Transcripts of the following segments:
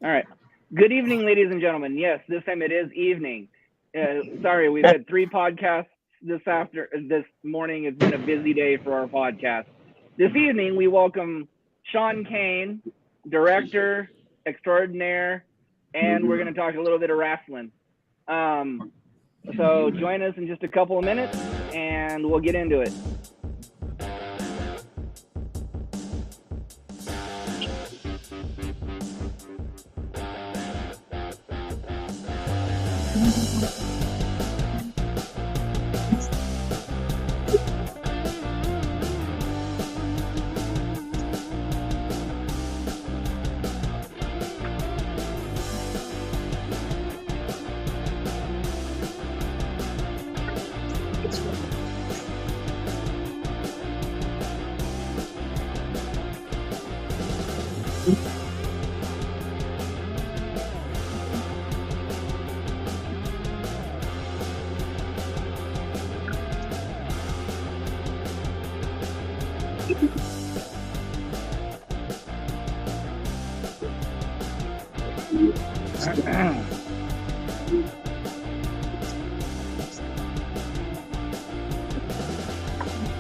All right. Good evening, ladies and gentlemen. Yes, this time it is evening. Sorry, we've had three podcasts this morning. It's been a busy day for our podcast. This evening, we welcome Shawn Cain, director extraordinaire, and we're going to talk a little bit of wrestling. Um, so join us in just a couple of minutes, and we'll get into it.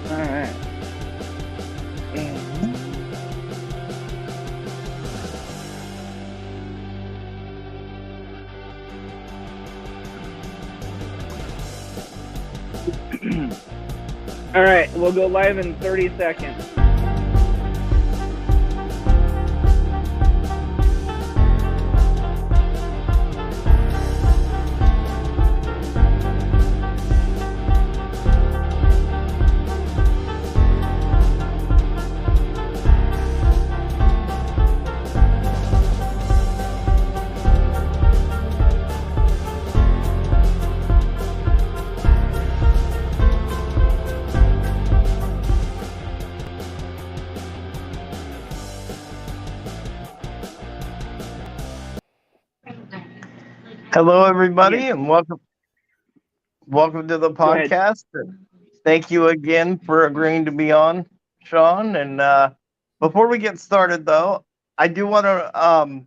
All right. All right, we'll go live in 30 seconds. Hello, everybody, Yes. and welcome to the Go ahead. podcast. Thank you again for agreeing to be on, Shawn. And before we get started, though, I do want to,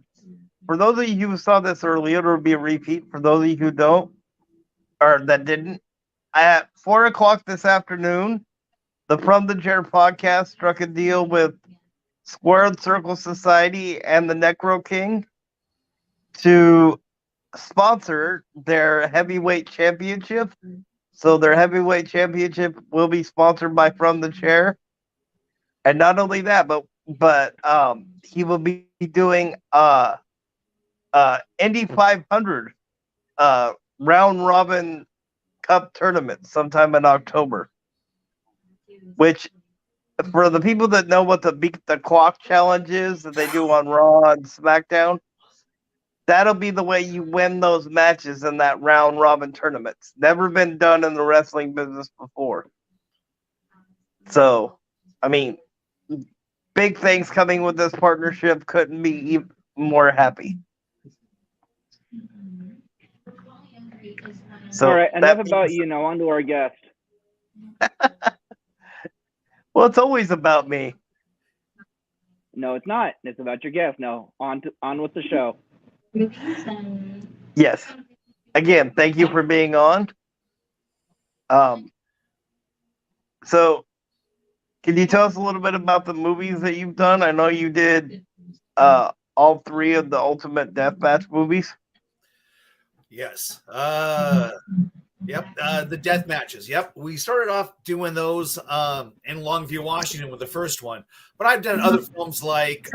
for those of you who saw this earlier, it'll be a repeat. For those of you who don't or that didn't, at 4 o'clock this afternoon, the From the Chair podcast struck a deal with Squared Circle Society and the Necro King to sponsor their heavyweight championship. So their heavyweight championship will be sponsored by From the Chair. And not only that, but he will be doing Indy 500 round robin cup tournament sometime in October. Which, for the people that know what the beat the clock challenge is that they do on Raw and SmackDown, that'll be the way you win those matches in that round robin tournament. It's never been done in the wrestling business before. So, I mean, big things coming with this partnership. Couldn't be even more happy. So All right, enough about means, you now. On to our guest. well, it's always about me. No, it's not. It's about your guest. No, on with the show. Yes. Again, thank you for being on. So, can you tell us a little bit about the movies that you've done? I know you did all three of the Ultimate Deathmatch movies. Yes. Yep. The death matches. Yep. We started off doing those in Longview, Washington with the first one. But I've done other films like,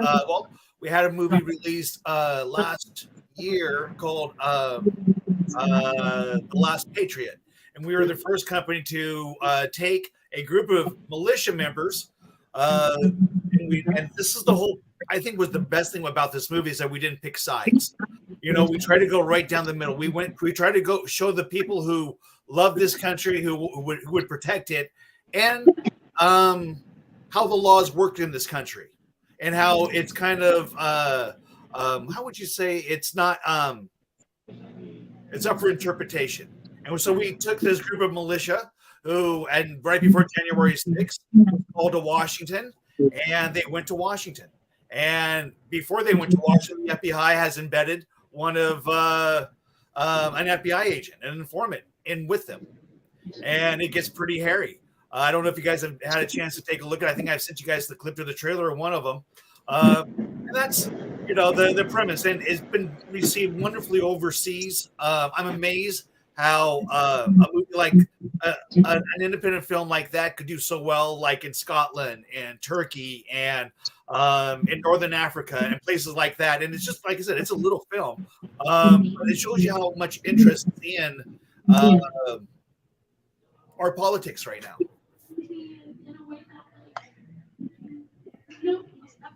we had a movie released last year called The Last Patriot. And we were the first company to take a group of militia members. And this is the whole, I think, was the best thing about this movie is that we didn't pick sides. You know, we tried to go right down the middle. We tried to go show the people who love this country, who would protect it, and how the laws worked in this country, and how it's kind of how would you say it's not it's up for interpretation. And so we took this group of militia who, and right before January 6th, called to Washington, and they went to Washington. And before they went to Washington, the FBI has embedded one of an FBI agent, an informant, in with them. And it gets pretty hairy. I don't know if you guys have had a chance to take a look at it. I think I've sent you guys the clip to the trailer of one of them. And that's, the premise. And it's been received wonderfully overseas. I'm amazed how a movie like an independent film like that could do so well, like in Scotland and Turkey and in Northern Africa and places like that. And it's just, like I said, it's a little film. But it shows you how much interest in our politics right now.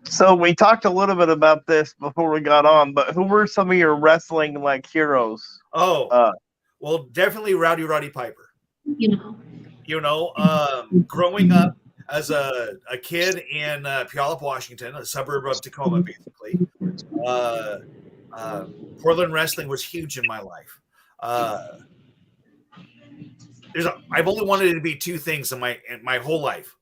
So we talked a little bit about this before we got on, but who were some of your wrestling like heroes? Well, definitely Roddy Piper. Growing up as a kid in Puyallup, Washington, a suburb of Tacoma, basically, Portland wrestling was huge in my life. I've only wanted it to be two things in my whole life.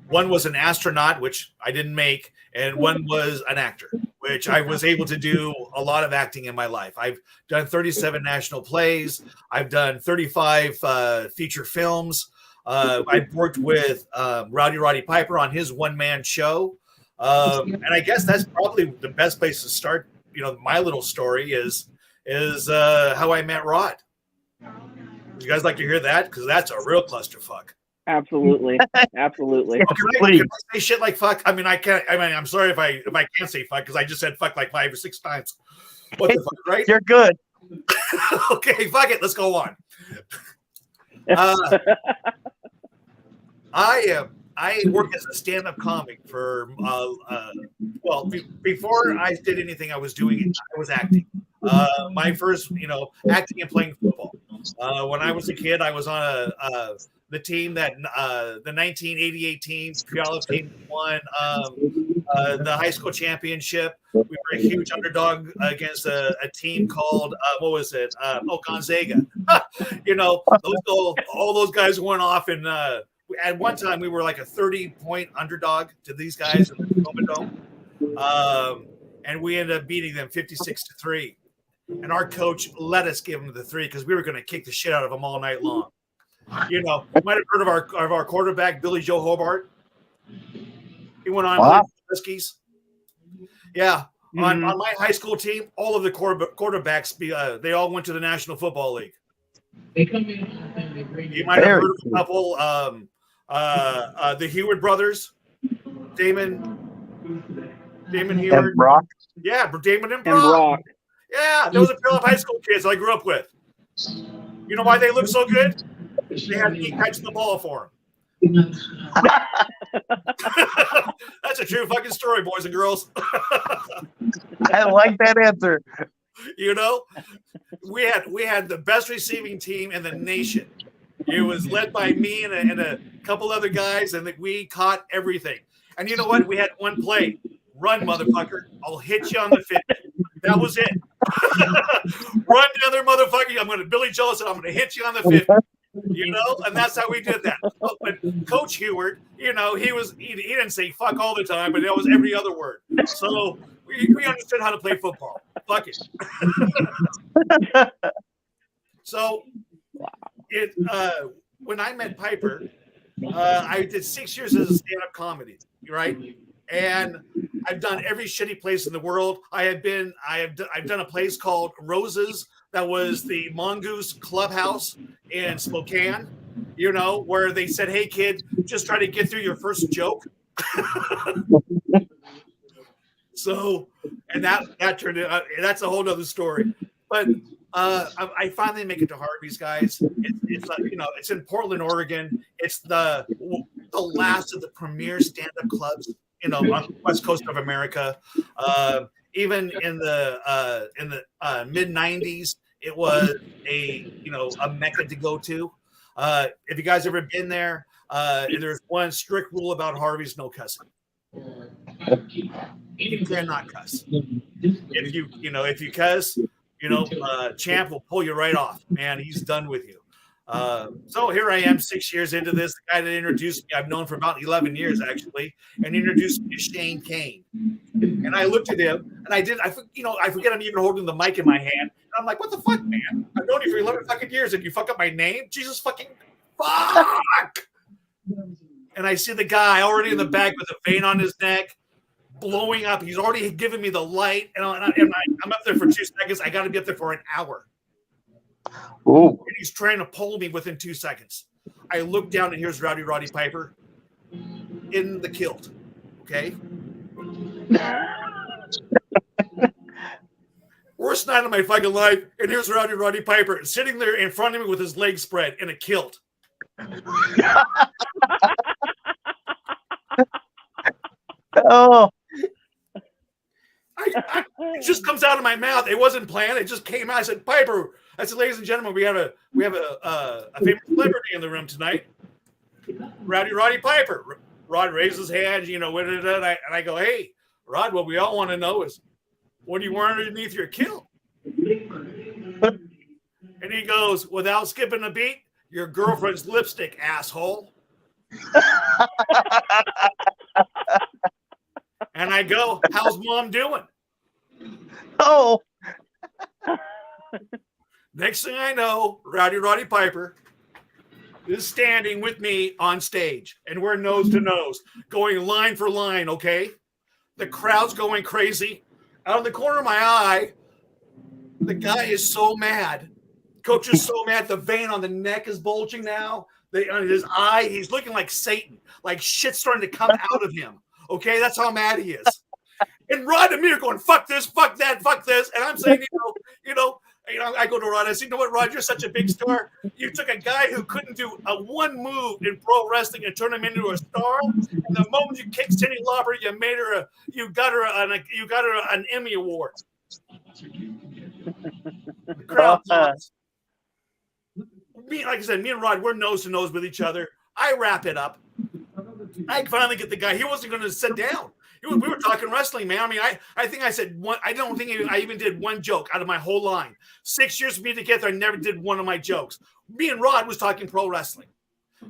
One was an astronaut, which I didn't make, and one was an actor, which I was able to do a lot of acting in my life. I've done 37 national plays. I've done 35 feature films. I've worked with Roddy Piper on his one-man show. And I guess that's probably the best place to start. My little story is how I met Rod. Would you guys like to hear that? Because that's a real clusterfuck. Absolutely. Absolutely. Can I say shit like fuck? I mean, I can't. I mean, I'm sorry if I can't say fuck because I just said fuck like 5 or 6 times. What the fuck, right? You're good. Okay, fuck it. Let's go on. I work as a stand-up comic for before I did anything I was acting. My first, acting and playing football. When I was a kid, I was on the team that the 1988 team, Puyallup team, won the high school championship. We were a huge underdog against a team called Gonzaga. All those guys went off, and at one time we were like a 30-point underdog to these guys in the Tacoma Dome, and we ended up beating them 56-3. And our coach let us give them the 3 because we were going to kick the shit out of them all night long. You might have heard of our quarterback, Billy Joe Hobart. He went on with the Huskies. Yeah. Mm-hmm. On my high school team, all of the quarterbacks, they all went to the National Football League. You might have heard of a couple, the Heward brothers, Damon Heward. And Brock. Yeah, Damon and Brock. Yeah, those are Puyallup high school kids I grew up with. You know why they look so good? They have me catching the ball for them. That's a true fucking story, boys and girls. I like that answer. We had the best receiving team in the nation. It was led by me and a couple other guys, and we caught everything. And you know what? We had one play. Run, motherfucker. I'll hit you on the 50. That was it. Run down there, motherfucker. Billy Joe said, I'm going to hit you on the 50. And that's how we did that. But Coach Heward, he didn't say fuck all the time, but that was every other word. So we understood how to play football. Fuck it. So when I met Piper, I did 6 years as a stand-up comedy, right? And I've done every shitty place in the world. I've done a place called Roses that was the Mongoose Clubhouse in Spokane, where they said, hey, kid, just try to get through your first joke. So, and that turned out, that's a whole nother story. But I finally make it to Harvey's, guys. It's in Portland, Oregon. It's the last of the premier stand-up clubs, on the west coast of America. Even in the mid 90s, it was a mecca to go to. If you guys ever been there, there's one strict rule about Harvey's: no cussing. You cannot cuss. If you cuss, Champ will pull you right off, man. He's done with you. So here I am 6 years into this. The guy that introduced me, I've known for about 11 years actually, and introduced me to Cain. And I looked at him, and I forget I'm even holding the mic in my hand. And I'm like, what the fuck, man? I've known you for 11 fucking years, and you fuck up my name? Jesus fucking fuck! And I see the guy already in the back with a vein on his neck, blowing up. He's already given me the light, and I'm up there for 2 seconds. I got to be up there for an hour. Ooh. And he's trying to pull me within 2 seconds. I look down, and here's Roddy Piper in the kilt. Okay? Worst night of my fucking life, and here's Roddy Piper sitting there in front of me with his legs spread in a kilt. Oh. It just comes out of my mouth. It wasn't planned. It just came out. I said, Piper. I said, ladies and gentlemen, we have a famous celebrity in the room tonight. Roddy Piper. Rod raised his hand, and I go, hey, Rod, what we all want to know is, what do you wear underneath your kilt? And he goes, without skipping a beat, your girlfriend's lipstick, asshole. And I go, how's mom doing? Oh. Next thing I know, Roddy Piper is standing with me on stage, and we're nose to nose, going line for line, okay? The crowd's going crazy. Out of the corner of my eye, the guy is so mad. Coach is so mad. The vein on the neck is bulging now. On his eye, he's looking like Satan. Like shit's starting to come out of him. Okay, that's how mad he is. And Rod and me are going, fuck this, fuck that, fuck this. And I'm saying, I go to Rod. I say, you know what, Rod, you're such a big star. You took a guy who couldn't do a one move in pro wrestling and turn him into a star. And the moment you kicked Cindy Lauper, you got her an Emmy award. The crowd loves. Like I said, me and Rod, we're nose to nose with each other. I wrap it up. I finally get the guy. He wasn't going to sit down. We were talking wrestling, man. I mean, I think I said one. I don't think I even did one joke out of my whole line. 6 years for me to get there, I never did one of my jokes. Me and Rod was talking pro wrestling.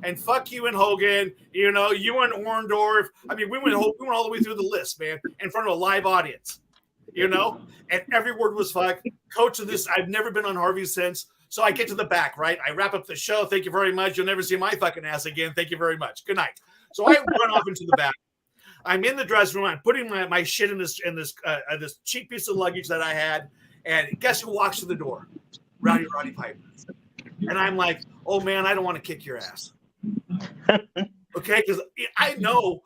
And fuck you and Hogan, you and Orndorff. I mean, we went all the way through the list, man, in front of a live audience, and every word was fuck. Coach of this, I've never been on Harvey since. So I get to the back, right? I wrap up the show. Thank you very much. You'll never see my fucking ass again. Thank you very much. Good night. So I run off into the back. I'm in the dressing room. I'm putting my shit in this cheap piece of luggage that I had. And guess who walks to the door? Roddy Piper. And I'm like, oh man, I don't want to kick your ass. Okay, because I know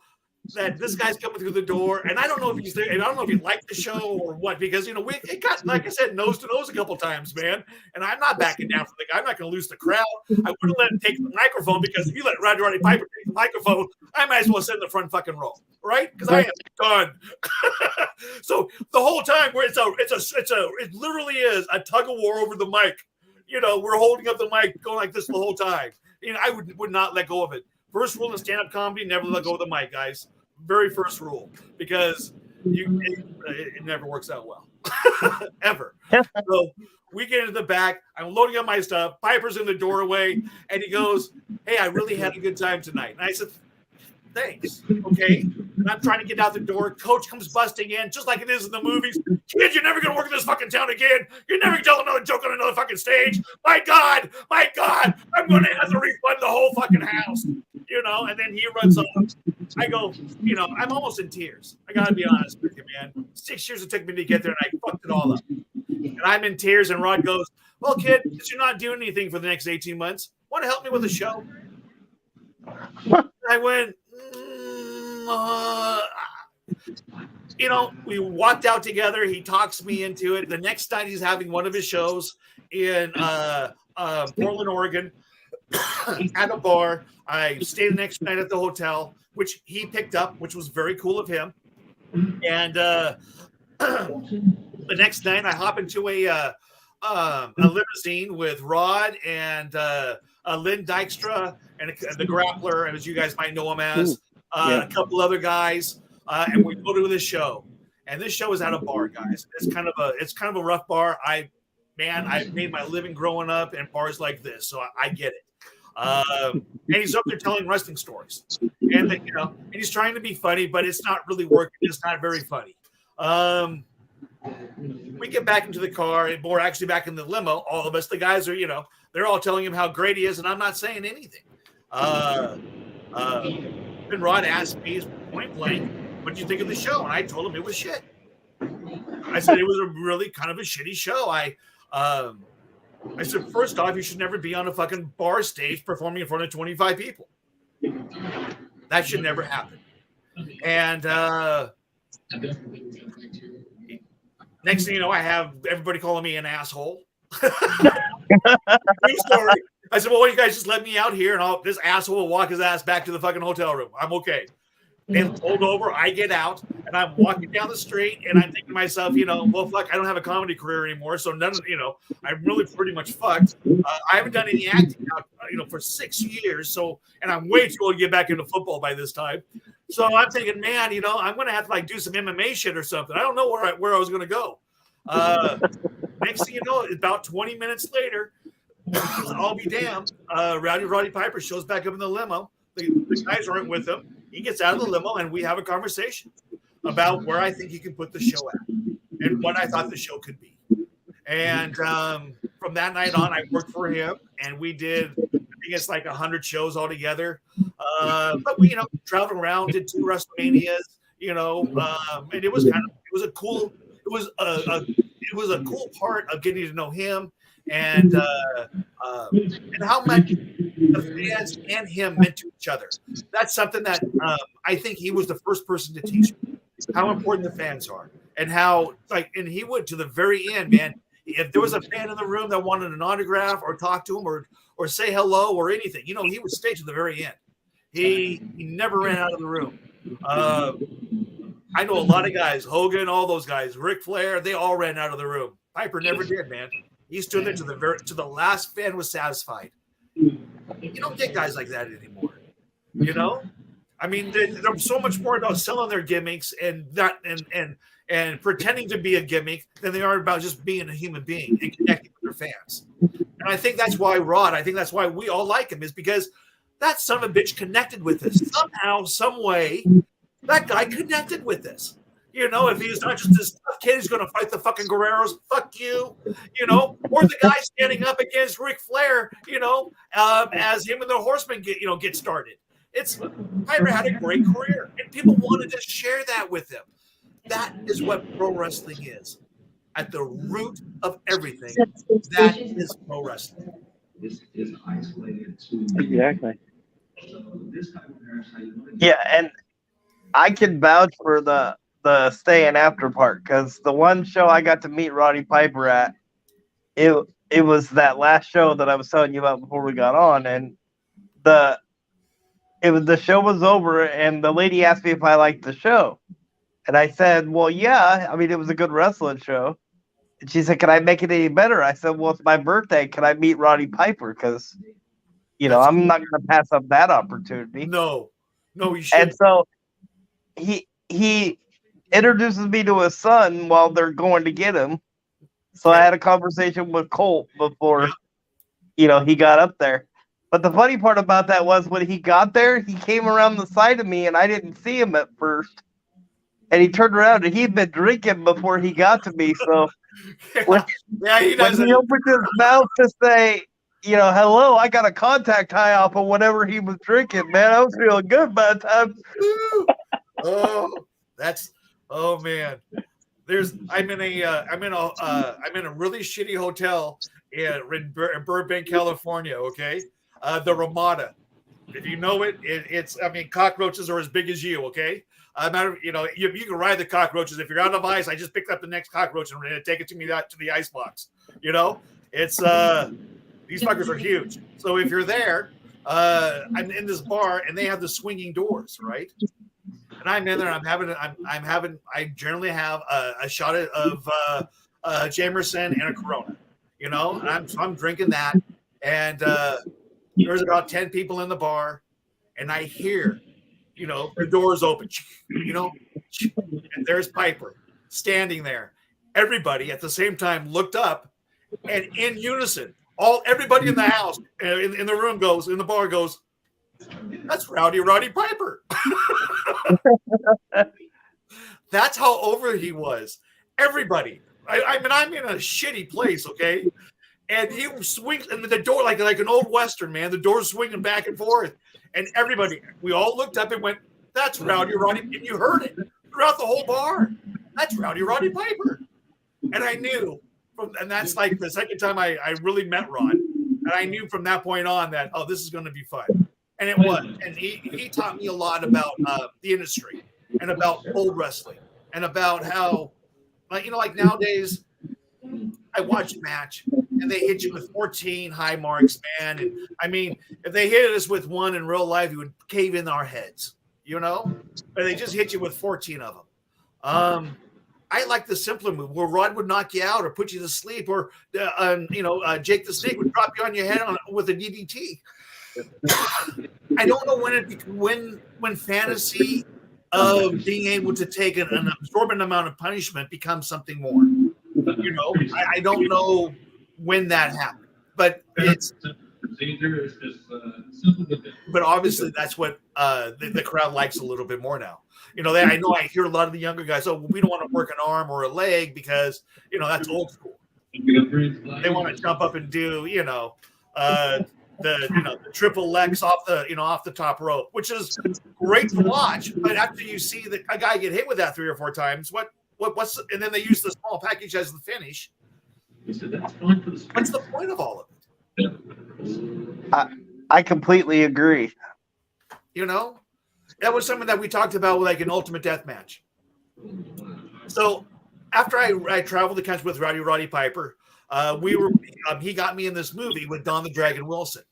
that this guy's coming through the door, and I don't know if he's there, and I don't know if he liked the show or what, because it got, like I said, nose to nose a couple times, man. And I'm not backing down from the guy. I'm not going to lose the crowd. I wouldn't let him take the microphone, because if you let Roddy Piper take the microphone, I might as well sit in the front fucking row, right? Because I am done. So the whole time, where it literally is a tug of war over the mic. We're holding up the mic, going like this the whole time. I would not let go of it. First rule in stand-up comedy: never let go of the mic, guys. Very first rule, because it never works out well, ever. So we get into the back. I'm loading up my stuff. Piper's in the doorway, and he goes, "Hey, I really had a good time tonight." And I said, "Thanks." Okay. And I'm trying to get out the door. Coach comes busting in, just like it is in the movies. Kid, you're never going to work in this fucking town again. You're never going to tell another joke on another fucking stage. My God, I'm going to have to refund the whole fucking house. And then he runs off. I go, I'm almost in tears. I got to be honest with you, man. 6 years it took me to get there, and I fucked it all up. And I'm in tears, and Rod goes, well, kid, since you're not doing anything for the next 18 months, want to help me with a show? I went, we walked out together. He talks me into it. The next night he's having one of his shows in Portland, Oregon, at a bar. I stayed the next night at the hotel, which he picked up, which was very cool of him. And the next night I hop into a limousine with Rod and Lynn Dykstra and the Grappler, as you guys might know him as, a couple other guys, and we go to this show. And this show is at a bar, guys. It's kind of a rough bar. man, I've made my living growing up in bars like this, so I get it. And he's up there telling wrestling stories, and and he's trying to be funny, but it's not really working. It's not very funny. We get back into the car, and we're actually back in the limo. All of us, the guys are, they're all telling him how great he is, and I'm not saying anything. Then Rod asked me point blank, "What did you think of the show?" And I told him it was shit. I said it was a really kind of a shitty show. I said, first off, you should never be on a fucking bar stage performing in front of 25 people. That should never happen. And next thing you know, I have everybody calling me an asshole. True story. I said, well, why don't you guys just let me out here, and this asshole will walk his ass back to the fucking hotel room. I'm okay. And pulled over, I get out, and I'm walking down the street, and I'm thinking to myself, well, fuck, I don't have a comedy career anymore, so none of, I'm really pretty much fucked. I haven't done any acting now, for 6 years, and I'm way too old to get back into football by this time. So I'm thinking, man, I'm going to have to do some MMA shit or something. I don't know where I was going to go. Next thing you know, about 20 minutes later, I'll be damned. Roddy Piper shows back up in the limo. The guys aren't with him. He gets out of the limo, and we have a conversation about where I think he can put the show at and what I thought the show could be. And from that night on, I worked for him, and we did, I think it's like 100 shows altogether. But we, traveled around, did 2 WrestleManias, and it was a cool part of getting to know him and how much the fans and him meant to each other. That's something that I think he was the first person to teach me how important the fans are, and how and he would to the very end, man. If there was a fan in the room that wanted an autograph or talk to him or say hello or anything, he would stay to the very end. He never ran out of the room. I know a lot of guys, Hogan, all those guys, Ric Flair, they all ran out of the room. Piper never did, man. He stood there to the last fan was satisfied. You don't get guys like that anymore. I mean, they're so much more about selling their gimmicks and pretending to be a gimmick than they are about just being a human being and connecting with their fans. And I think that's why I think that's why we all like him, is because that son of a bitch connected with us somehow, some way. That guy connected with us. If he's not just this tough kid, he's going to fight the fucking Guerreros. Fuck you, or the guy standing up against Ric Flair, as him and the Horsemen get started. Piper had a great career, and people wanted to share that with him. That is what pro wrestling is. At the root of everything, that is pro wrestling. Exactly. Yeah, and I can vouch for the stay and after part, because the one show I got to meet Roddy Piper at, it was that last show that I was telling you about before we got on, and the show was over, and the lady asked me if I liked the show, and I said, well, yeah, I mean, it was a good wrestling show. And she said, can I make it any better? I said, well, it's my birthday. Can I meet Roddy Piper? Because I'm not going to pass up that opportunity. No, you should. And so he introduces me to his son while they're going to get him. So I had a conversation with Colt before, he got up there. But the funny part about that was when he got there, he came around the side of me and I didn't see him at first. And he turned around and he'd been drinking before he got to me. So when he opened his mouth to say, hello, I got a contact high off of whatever he was drinking, man. I was feeling good by the time. Oh man. I'm in a really shitty hotel in Burbank, California. Okay, the Ramada. If you know it's cockroaches are as big as you. Okay, you can ride the cockroaches. If you're out of ice, I just picked up the next cockroach and take it to the ice box. It's these fuckers are huge. So if you're there, I'm in this bar and they have the swinging doors, right? And I'm in there. I generally have a shot of Jamerson and a Corona, and I'm drinking that. And there's about 10 people in the bar, and I hear, the doors open, and there's Piper standing there. Everybody at the same time looked up, And in unison, everybody in the house, in the room goes, in the bar goes, "That's Rowdy Roddy Piper." That's how over he was. Everybody. I mean, I'm in a shitty place, okay? And he swings, and the door, like an old Western, man, the door's swinging back and forth. And everybody, we all looked up and went, "That's Rowdy Roddy." And you heard it throughout the whole bar. "That's Rowdy Roddy Piper." And I knew, and that's like the second time I really met Rod. And I knew from that point on that, oh, this is going to be fun. And it was. And he taught me a lot about the industry and about old wrestling and about how, like nowadays, I watch a match and they hit you with 14 high marks, man. And I mean, if they hit us with one in real life, it would cave in our heads, But they just hit you with 14 of them. I like the simpler move where Rod would knock you out or put you to sleep, or Jake the Snake would drop you on your head with a DDT. I don't know when fantasy of being able to take an absorbent amount of punishment becomes something more. I don't know when that happened, but it's procedure is just simple. But obviously, that's what the crowd likes a little bit more now. I know I hear a lot of the younger guys. Oh, we don't want to work an arm or a leg because that's old school. They want to jump up and do the triple legs off the top rope, which is great to watch. But after you see a guy get hit with that 3 or 4 times, and then they use the small package as the finish. What's the point of all of it? I completely agree. That was something that we talked about, like an Ultimate Death Match. So after I traveled the country with Roddy Piper, he got me in this movie with Don the Dragon Wilson,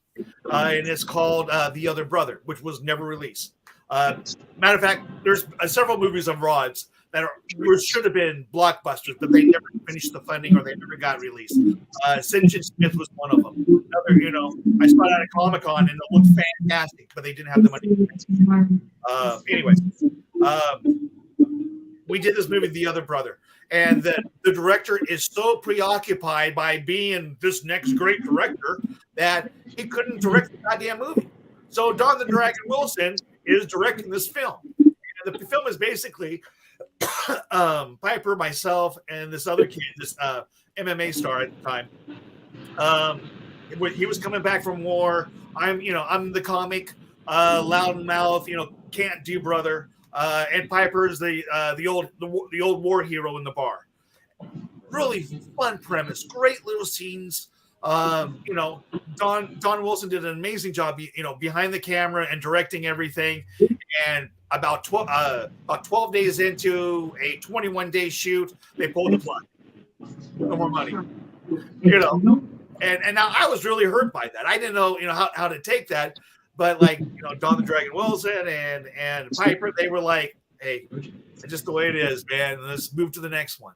and it's called The Other Brother, which was never released. Matter of fact, there's several movies of Rod's that should have been blockbusters, but they never finished the funding or they never got released. St. Smith was one of them. Another, I saw it at a Comic-Con and it looked fantastic, but they didn't have the money. Anyways, we did this movie, The Other Brother, and the director is so preoccupied by being this next great director that he couldn't direct the goddamn movie. So Don the Dragon Wilson is directing this film. And the film is basically Piper, myself, and this other kid, this MMA star at the time. He was coming back from war. I'm the comic, loud mouth, can't do brother. And Piper's the old war hero in the bar. Really fun premise, great little scenes. Don Wilson did an amazing job, behind the camera and directing everything. And about 12 days into a 21-day shoot, they pulled the plug. No more money. And now I was really hurt by that. I didn't know, how to take that. But Don the Dragon Wilson and Piper, they were like, "Hey, it's just the way it is, man. Let's move to the next one."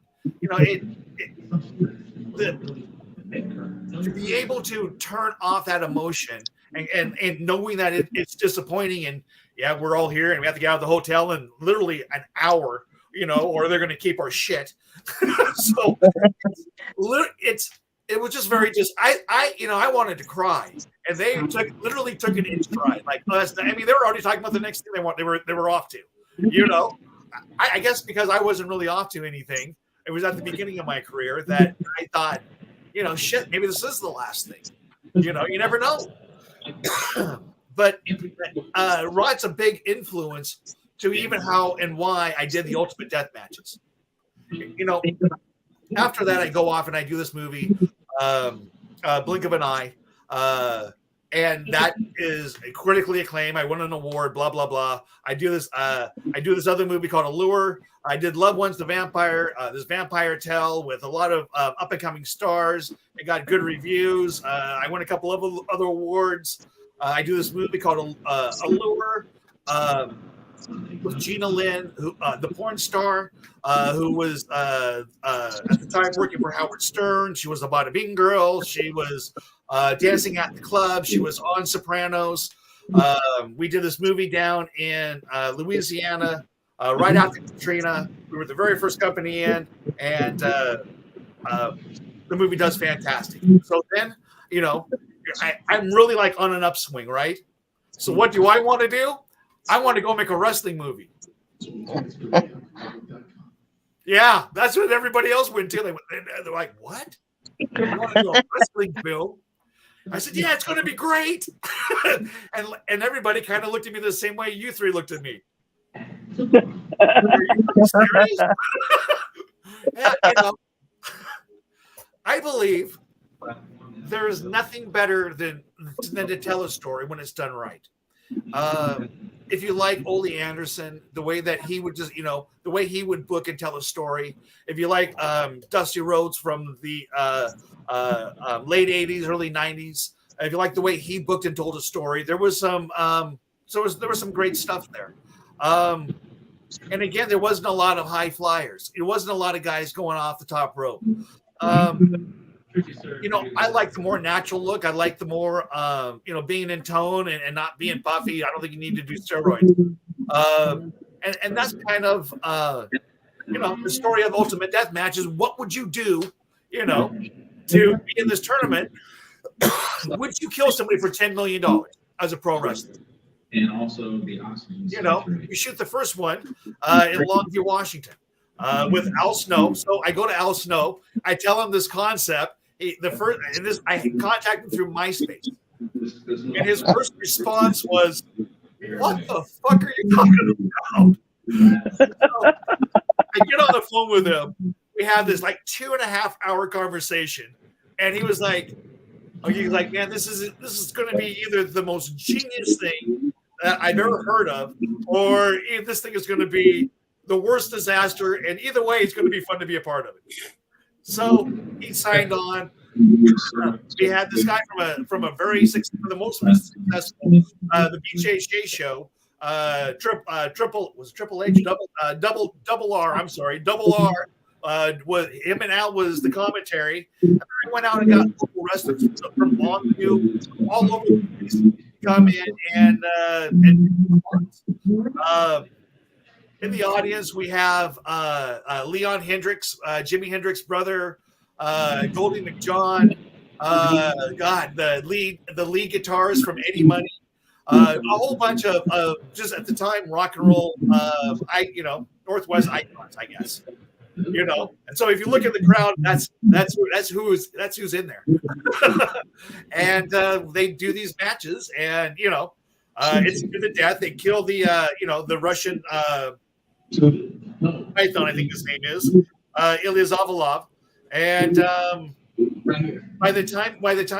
To be able to turn off that emotion and knowing that it's disappointing, and we're all here and we have to get out of the hotel in literally an hour, or they're going to keep our shit. So it was just very I wanted to cry, and they literally took it in stride. Like us, they were already talking about the next thing they were off to. I guess because I wasn't really off to anything. It was at the beginning of my career that I thought, shit, maybe this is the last thing. You never know. But Rod's a big influence to even how and why I did the Ultimate Death Matches. After that, I go off and I do this movie, Blink of an Eye, and that is critically acclaimed. I won an award, blah blah blah. I do this other movie called Allure. I did Loved Ones, the Vampire, this Vampire Tale with a lot of up and coming stars. It got good reviews. I won a couple of other awards. I do this movie called Allure. With Gina Lynn, who the porn star, who was at the time working for Howard Stern. She was a Bada Bing girl. She was dancing at the club. She was on Sopranos. We did this movie down in Louisiana right after Katrina. We were the very first company in, and the movie does fantastic. So then, you know, I'm really like on an upswing, right? So what do I want to do? I want to go make a wrestling movie. Yeah, that's what everybody else went to. They're like, what? You want to do a wrestling film? I said, yeah, it's going to be great. and everybody kind of looked at me the same way you three looked at me. Are you serious? Yeah, you know, I believe there is nothing better than to tell a story when it's done right. If you like Ole Anderson, the way that he would just, you know, the way he would book and tell a story. If you like Dusty Rhodes from the late 80s, early 90s, if you like the way he booked and told a story, there was some there was some great stuff there. And again, there wasn't a lot of high flyers. It wasn't a lot of guys going off the top rope. You know, I like the more natural look. I like the more, you know, being in tone and not being puffy. I don't think you need to do steroids. And that's kind of, you know, the story of Ultimate Deathmatch is what would you do, you know, to be in this tournament? Would you kill somebody for $10 million as a pro wrestler? And also the Austin. You know, you shoot the first one in Longview, Washington, with Al Snow. So I go to Al Snow. I tell him this concept. I contact him through MySpace, and his first response was, "What the fuck are you talking about?" So I get on the phone with him. We have this like 2.5-hour conversation, and he was like, man, this is going to be either the most genius thing that I've ever heard of, or this thing is going to be the worst disaster. And either way, it's going to be fun to be a part of it. So he signed on. We had this guy from a very the most successful the BJJ show. Triple H double R. I'm sorry, double R. Was him and Al was the commentary. And I went out and got local wrestlers from Longview, all over the place, come in and in the audience we have Leon Hendricks, Jimi Hendrix' brother, Goldie McJohn, the lead guitarist from Eddie Money, a whole bunch of just at the time rock and roll, Northwest icons, I guess. You know, and so if you look at the crowd, that's who's in there, and they do these matches, and you know, it's to the death. They kill the the Russian Python, I think his name is Ilya Zavalov, and by the time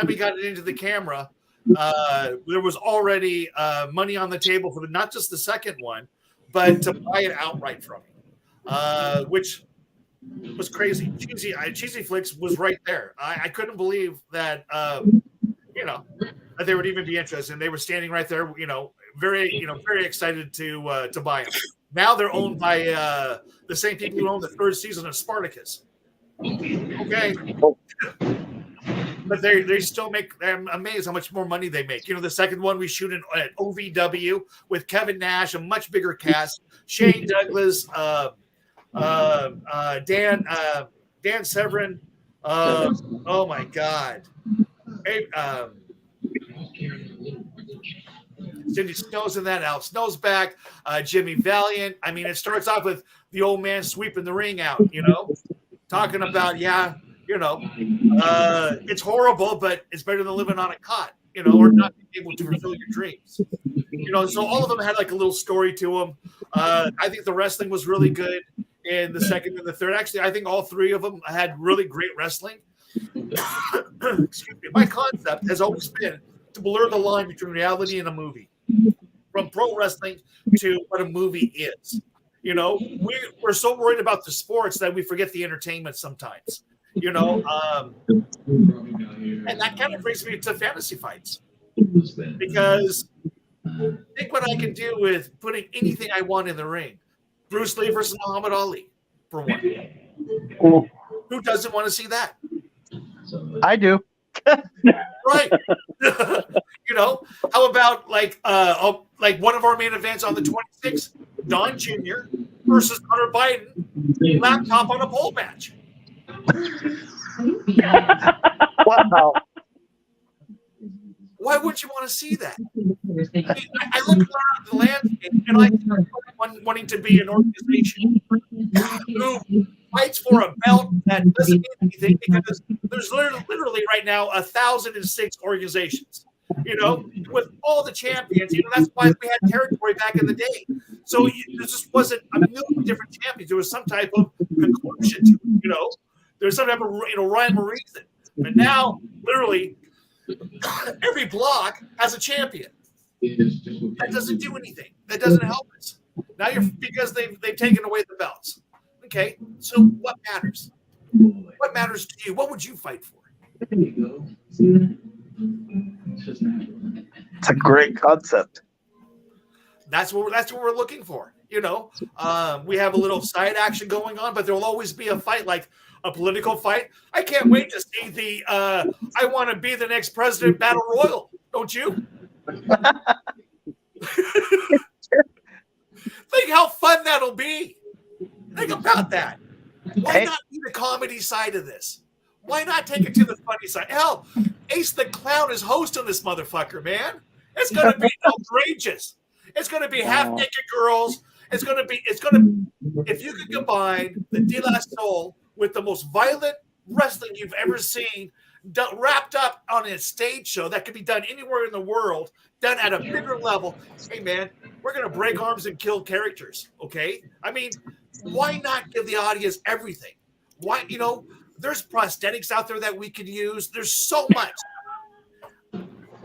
we got it into the camera, there was already money on the table for not just the second one, but to buy it outright from him, which was crazy. Cheesy Flicks was right there. I couldn't believe that that they would even be interested. And they were standing right there, very excited to buy them. Now they're owned by the same people who own the third season of Spartacus. Okay. But they still make. I'm amazed how much more money they make. The second one we shoot at OVW with Kevin Nash, a much bigger cast. Shane Douglas, Dan Severin. Oh my God. Hey, Cindy Snow's in that. Al Snow's back. Jimmy Valiant. I mean, it starts off with the old man sweeping the ring out. Talking about it's horrible, but it's better than living on a cot. Or not being able to fulfill your dreams. So all of them had like a little story to them. I think the wrestling was really good in the second and the third. Actually, I think all three of them had really great wrestling. Excuse me. My concept has always been to blur the line between reality and a movie, from pro wrestling to what a movie is. We're so worried about the sports that we forget the entertainment sometimes. And that kind of brings me to fantasy fights, because think what I can do with putting anything I want in the ring. Bruce Lee versus Muhammad Ali, for one. Cool. Who doesn't want to see that? I do. Right. How about like one of our main events on the 26th, Don Jr. versus Hunter Biden, laptop on a pole match. Wow. Why would you want to see that? I look around the landscape and I see wanting to be an organization who fights for a belt that doesn't mean anything because there's literally right now 1,006 organizations. With all the champions, that's why we had territory back in the day. So there just wasn't a million different champions. There was some type of conclusion to it. There was some type of rhyme or reason. But now, literally, every block has a champion. That doesn't do anything. That doesn't help us. Now because they've taken away the belts. Okay, so what matters? What matters to you? What would you fight for? It's a great concept. That's what we're looking for. We have a little side action going on, but there will always be a fight, like a political fight. I can't wait to see the I want to be the next president battle royal. Don't you? Think how fun that'll be. Think about that. Why not be the comedy side of this? Why not take it to the funny side? Hell, Ace the Clown is hosting this motherfucker, man. It's going to be outrageous. It's going to be half-naked girls. It's going to if you could combine the De La Soul with the most violent wrestling you've ever seen, wrapped up on a stage show that could be done anywhere in the world, done at a bigger level. Hey, man, we're going to break arms and kill characters, okay? I mean, why not give the audience everything? Why, there's prosthetics out there that we could use. There's so much.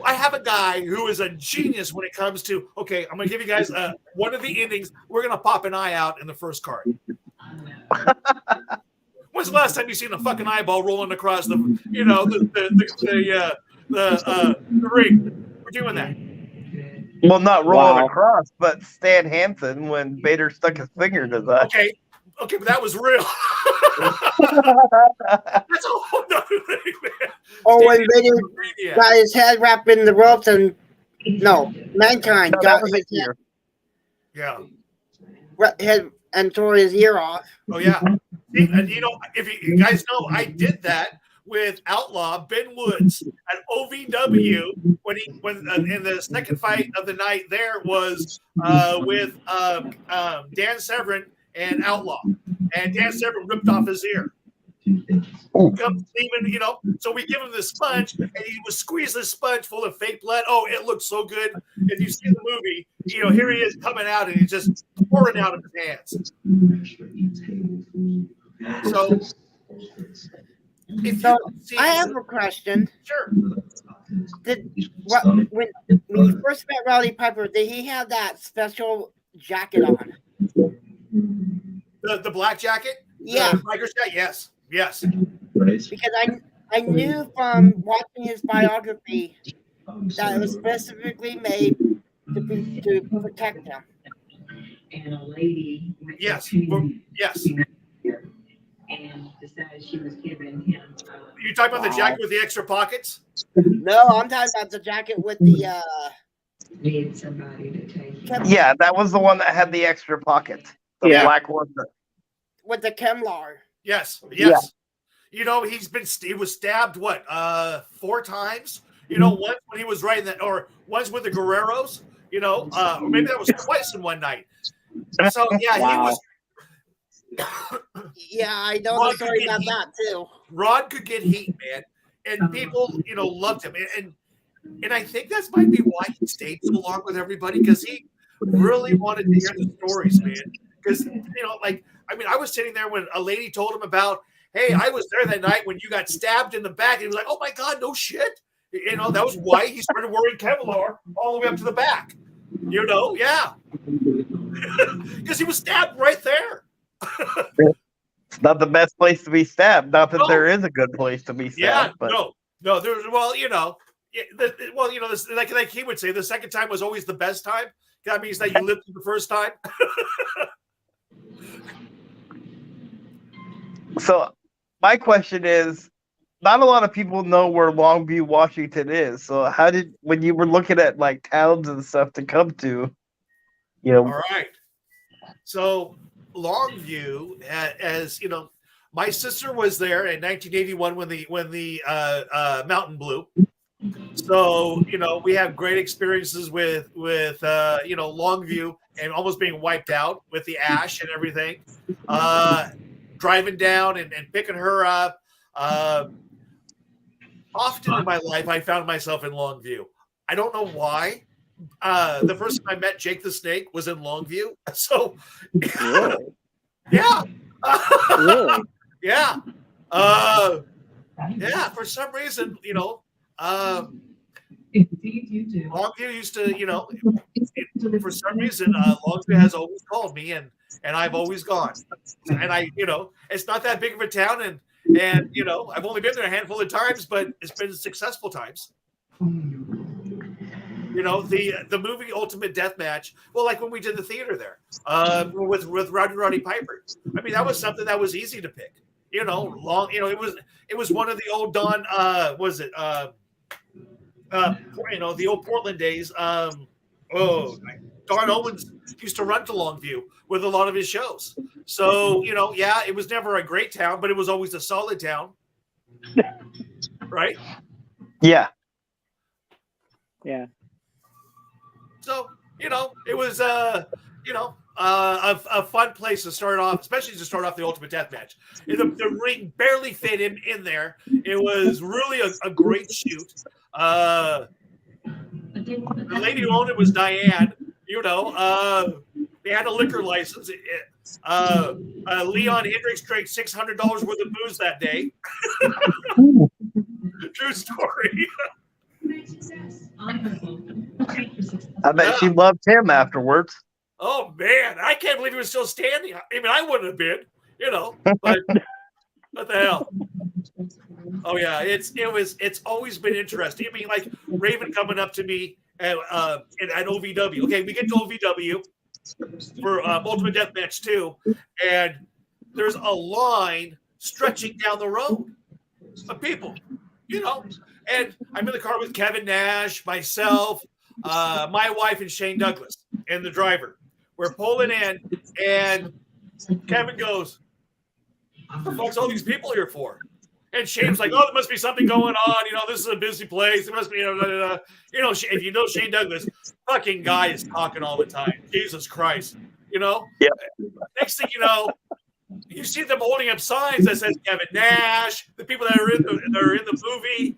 I have a guy who is a genius when it comes to, okay, I'm going to give you guys one of the endings. We're going to pop an eye out in the first card. When's the last time you seen a fucking eyeball rolling across the ring? We're doing that. Well, not rolling across, but Stan Hansen when Vader stuck his finger to that. Okay, but that was real. That's a whole other thing, man. Oh, when Vader got his head wrapped in the ropes and Mankind got his head. Yeah. Head and tore his ear off. Oh yeah. See, and if you guys know, I did that with Outlaw Ben Woods at OVW when in the second fight of the night there was with Dan Severn and Outlaw, and Dan Severn ripped off his ear. So we give him the sponge, and he would squeeze the sponge full of fake blood. Oh, it looks so good. If you see the movie, here he is coming out, and he's just pouring out of his hands. So, I have a question. Sure. When you first met Roddy Piper, did he have that special jacket on? The black jacket? Yeah. The biker's jacket? Yes. Because I knew from watching his biography that it was specifically made to protect him. And a lady. Yes. And decided she was giving him. You talking about the jacket with the extra pockets? No, I'm talking about the jacket with the. Need somebody to take. Yeah, that was the one that had the extra pocket. The black one. With the Kevlar. Yes. Yeah. He was stabbed 4 times. Once when he was writing that, or once with the Guerreros. Or maybe that was twice in one night. So yeah, he was. Yeah, I know the story about that too. Rod could get heat, man, and people, loved him, and I think that's might be why he stayed so long with everybody, because he really wanted to hear the stories, man. Because I was sitting there when a lady told him about, hey, I was there that night when you got stabbed in the back, and he was like, oh my God, no shit. That was why he started wearing Kevlar all the way up to the back. Yeah, because he was stabbed right there. It's not the best place to be stabbed. Not that there is a good place to be stabbed. Yeah, but. No. There's like he would say, the second time was always the best time. That means that you lived through the first time. So, my question is, not a lot of people know where Longview, Washington is. So, when you were looking at like towns and stuff to come to, All right. So Longview, as My sister was there in 1981 when the mountain blew. So we have great experiences with Longview and almost being wiped out with the ash and everything. Driving down and picking her up. Often in my life, I found myself in Longview. I don't know why. The first time I met Jake the Snake was in Longview. So, Really? yeah. Really? Yeah. Yeah, for some reason, Indeed, you do. Longview used to, for some reason, Longview has always called me, and I've always gone. And it's not that big of a town, and I've only been there a handful of times, but it's been successful times. The movie Ultimate Deathmatch. Well, like when we did the theater there, with Roddy Piper. I mean, that was something that was easy to pick. It was one of the old Don. The old Portland days. Don Owens used to run to Longview with a lot of his shows. So, it was never a great town, but it was always a solid town. Right? Yeah. Yeah. So, it was, a fun place to start off, especially to start off the Ultimate Deathmatch. The ring barely fit him in there. It was really a great shoot. The lady who owned it was Diane. They had a liquor license. Leon Hendricks drank $600 worth of booze that day. True story. I bet she loved him afterwards. Oh man, I can't believe he was still standing. I mean, I wouldn't have been, but what the hell? Oh yeah, it's always been interesting. I mean, like Raven coming up to me at OVW. Okay, we get to OVW for Ultimate Deathmatch 2, and there's a line stretching down the road of people, and I'm in the car with Kevin Nash, myself, my wife, and Shane Douglas, and the driver. We're pulling in, and Kevin goes, "What the fuck's all these people here for?" And Shane's like, "Oh, there must be something going on. This is a busy place. There must be, if you know Shane Douglas, fucking guy is talking all the time. Jesus Christ, Yeah. Next thing you know, you see them holding up signs that says Kevin Nash, the people that are in the movie,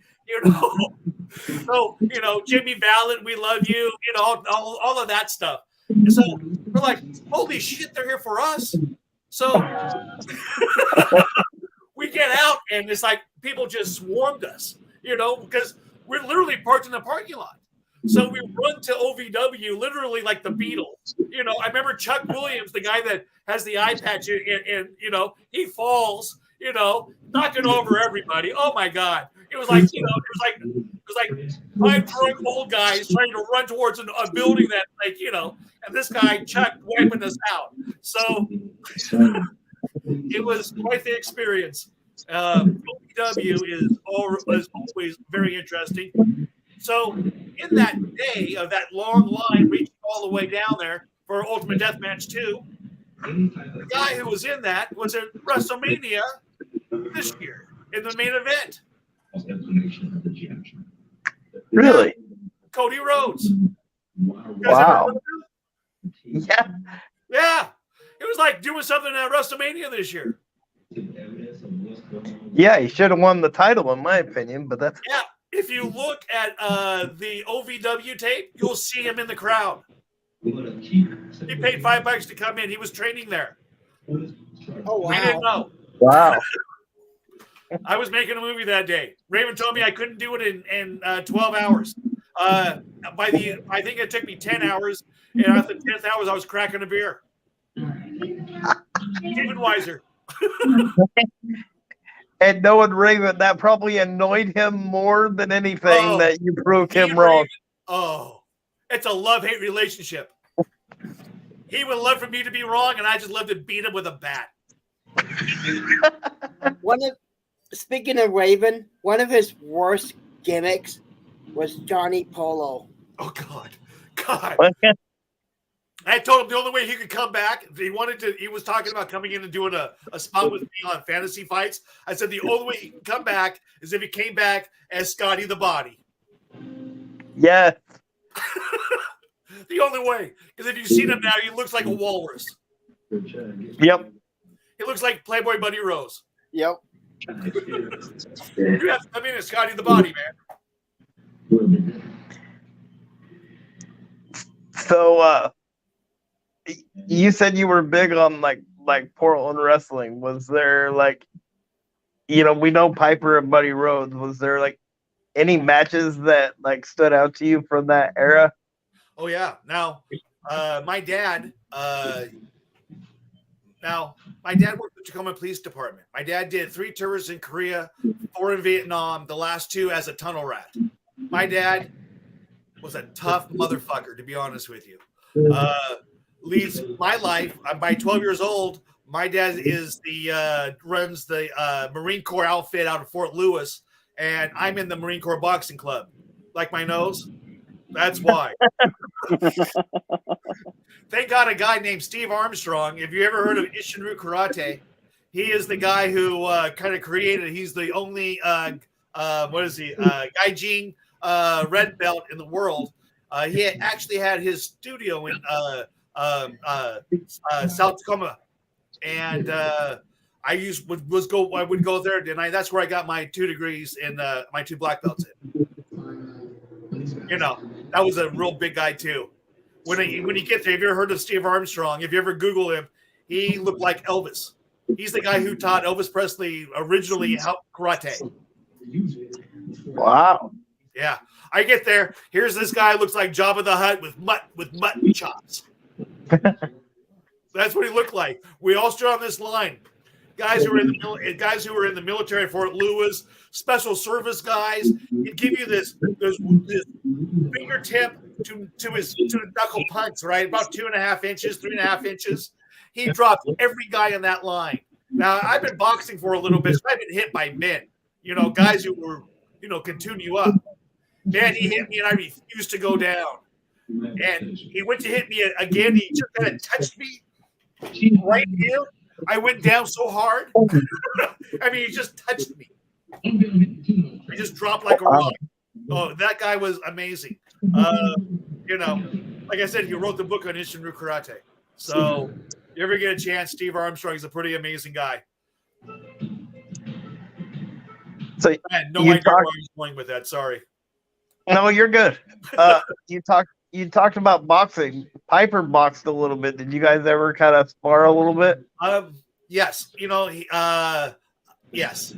So, Jimmy Fallon, we love you, all of that stuff. And so we're like, holy shit, they're here for us. So we get out, and it's like people just swarmed us, because we're literally parked in the parking lot. So we run to OVW, literally like the Beatles. I remember Chuck Williams, the guy that has the eye patch, and he falls, knocking over everybody. Oh my God! It was like, it was like 5 drunk old guys trying to run towards a building that, and this guy Chuck wiping us out. So it was quite the experience. OVW is always very interesting. So in that day of that long line reaching all the way down there for Ultimate Deathmatch 2, the guy who was in that was at WrestleMania this year in the main event. Really? Cody Rhodes. Wow. Yeah. Yeah. It was like doing something at WrestleMania this year. Yeah, he should have won the title, in my opinion, but that's... Yeah. If you look at the OVW tape, you'll see him in the crowd. He paid $5 to come in. He was training there. Oh, wow. I didn't know. Wow. I was making a movie that day. Raven told me I couldn't do it in 12 hours. I think it took me 10 hours, and after the 10th hours, I was cracking a beer. Even wiser. And knowing Raven, that probably annoyed him more than anything that you proved him wrong. It's a love-hate relationship. He would love for me to be wrong, and I just love to beat him with a bat. Speaking of Raven, one of his worst gimmicks was Johnny Polo. Oh, God. I told him the only way he could come back, he was talking about coming in and doing a spot with me on Fantasy Fights. I said the only way he can come back is if he came back as Scotty the Body. Yeah. The only way. Because if you've seen him now, he looks like a walrus. Yep. He looks like Playboy Buddy Rose. Yep. You have to come in as Scotty the Body, man. So, you said you were big on like Portland wrestling. Was there like, we know Piper and Buddy Rhodes. Was there like any matches that like stood out to you from that era? Oh yeah. Now, my dad worked with the Tacoma Police Department. My dad did 3 tours in Korea, 4 in Vietnam, the last 2 as a tunnel rat. My was a tough motherfucker, to be honest with you. Leads my life. By 12 years old, my dad runs the Marine Corps outfit out of Fort Lewis, and I'm in the Marine Corps boxing club. Like my nose? That's why. Thank God a guy named Steve Armstrong. If you ever heard of Ishinru Karate, he is the guy who kind of created. He's the only Gaijin red belt in the world. He actually had his studio in South Tacoma, and I would go there, and that's where I got my 2 degrees and my 2 black belts in. That was a real big guy too. When you get there, have you ever heard of Steve Armstrong? If you ever Google him, he looked like Elvis. He's the guy who taught Elvis Presley originally karate. Wow. Yeah. I get there. Here's this guy looks like Jabba the Hutt with mutton chops. That's what he looked like. We all stood on this line. Guys who were in the military, Fort Lewis, special service guys. He'd give you this fingertip to the knuckle punch, right? About 2.5 inches, 3.5 inches. He dropped every guy in that line. Now I've been boxing for a little bit, so I've been hit by men. Guys who were, can tune you up. Man, he hit me and I refused to go down. And he went to hit me again. He just kind of touched me right here. I went down so hard. He just touched me. I just dropped like a rock. Oh, that guy was amazing. Like I said, he wrote the book on Ishinru Karate. So, you ever get a chance, Steve Armstrong's a pretty amazing guy. So I had no idea where I was going with that. Sorry. No, you're good. You talked about boxing. Piper boxed a little bit. Did you guys ever kind of spar a little bit? Yes. Yes.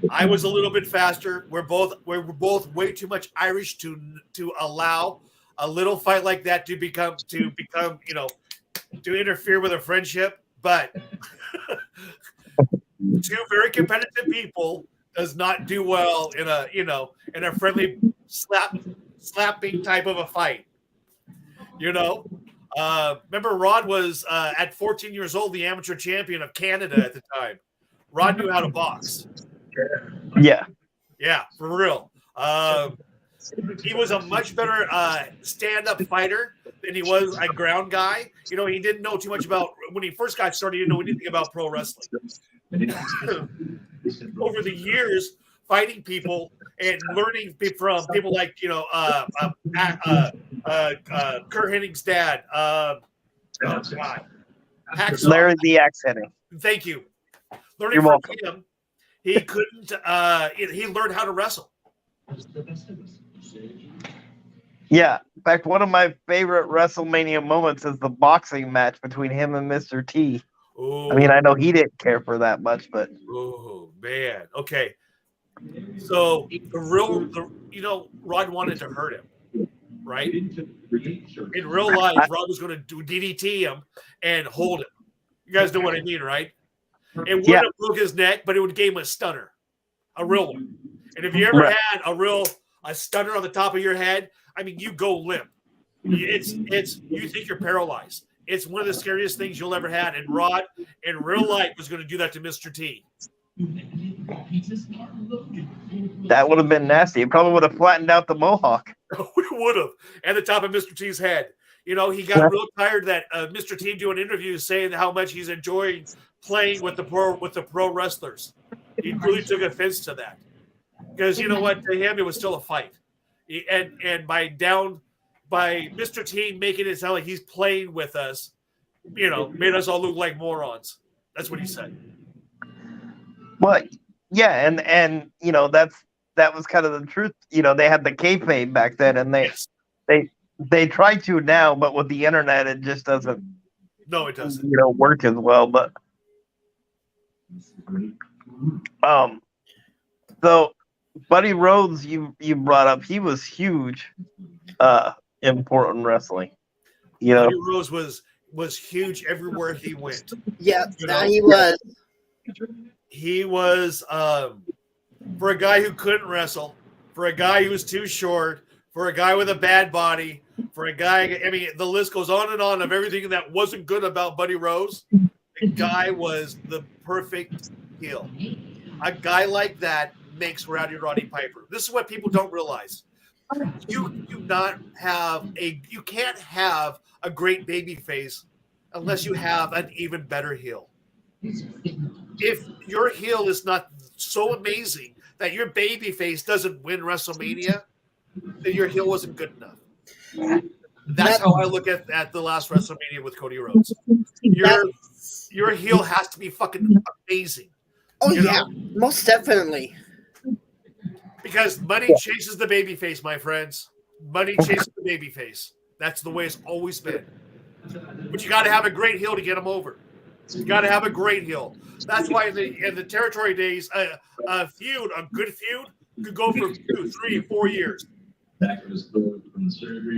I was a little bit faster. We're both way too much Irish to allow a little fight like that to become to interfere with a friendship. But 2 very competitive people does not do well in a friendly slapping type of a fight. Remember Rod was at 14 years old the amateur champion of Canada at the time. Rod knew how to box. Yeah, for real. He was a much better stand-up fighter than he was a ground guy. He didn't know too much about when he first got started. He didn't know anything about pro wrestling. Over the years, fighting people and learning from people like Kurt Hennig's dad, Larry the Axe Hennig. Thank you. Learning from him, he couldn't. He learned how to wrestle. Yeah, in fact, one of my favorite WrestleMania moments is the boxing match between him and Mr. T. Ooh. I know he didn't care for that much, but oh man, okay. So Rod wanted to hurt him, right? In real life, Rod was going to do DDT him and hold him. You guys know what I mean, right? It wouldn't have broke his neck, but it would give him a stunner, a real one. And if you ever had a stunner on the top of your head, you go limp. You think you're paralyzed. It's one of the scariest things you'll ever had. And Rod, in real life, was going to do that to Mr. T. That would have been nasty. It probably would have flattened out the mohawk. We would have. And the top of Mr. T's head. You know, he got real tired that Mr. T doing interviews saying how much he's enjoying playing with the pro wrestlers. He really took offense to that because you know what, to him it was still a fight, and by Mr. T making it sound like he's playing with us, you know, made us all look like morons. That's what he said. Well, yeah, and you know that was kind of the truth. You know, they had the kayfabe back then, and Yes. they try to now, but with the internet, it just doesn't. No, it doesn't. You know, work as well. But so Buddy Rhodes, you brought up, he was huge, important wrestling. You know, Buddy Rose was huge everywhere he went. Yeah, You that know? he was. He was for a guy who couldn't wrestle, for a guy who was too short, for a guy with a bad body, for a guy. I mean, the list goes on and on of everything that wasn't good about Buddy Rose. The guy was the perfect heel. A guy like that makes Rowdy Roddy Piper. This is what people don't realize. You can't have a great baby face unless you have an even better heel. If your heel is not so amazing that your baby face doesn't win WrestleMania, then your heel wasn't good enough. That's how I look at the last WrestleMania with Cody Rhodes. Your heel has to be fucking amazing. Oh yeah, most definitely. Because money chases the baby face, my friends. Money chases the baby face. That's the way it's always been. But you got to have a great heel to get them over. You got to have a great heel. That's why in the territory days, a good feud, could go for 2, 3, 4 years.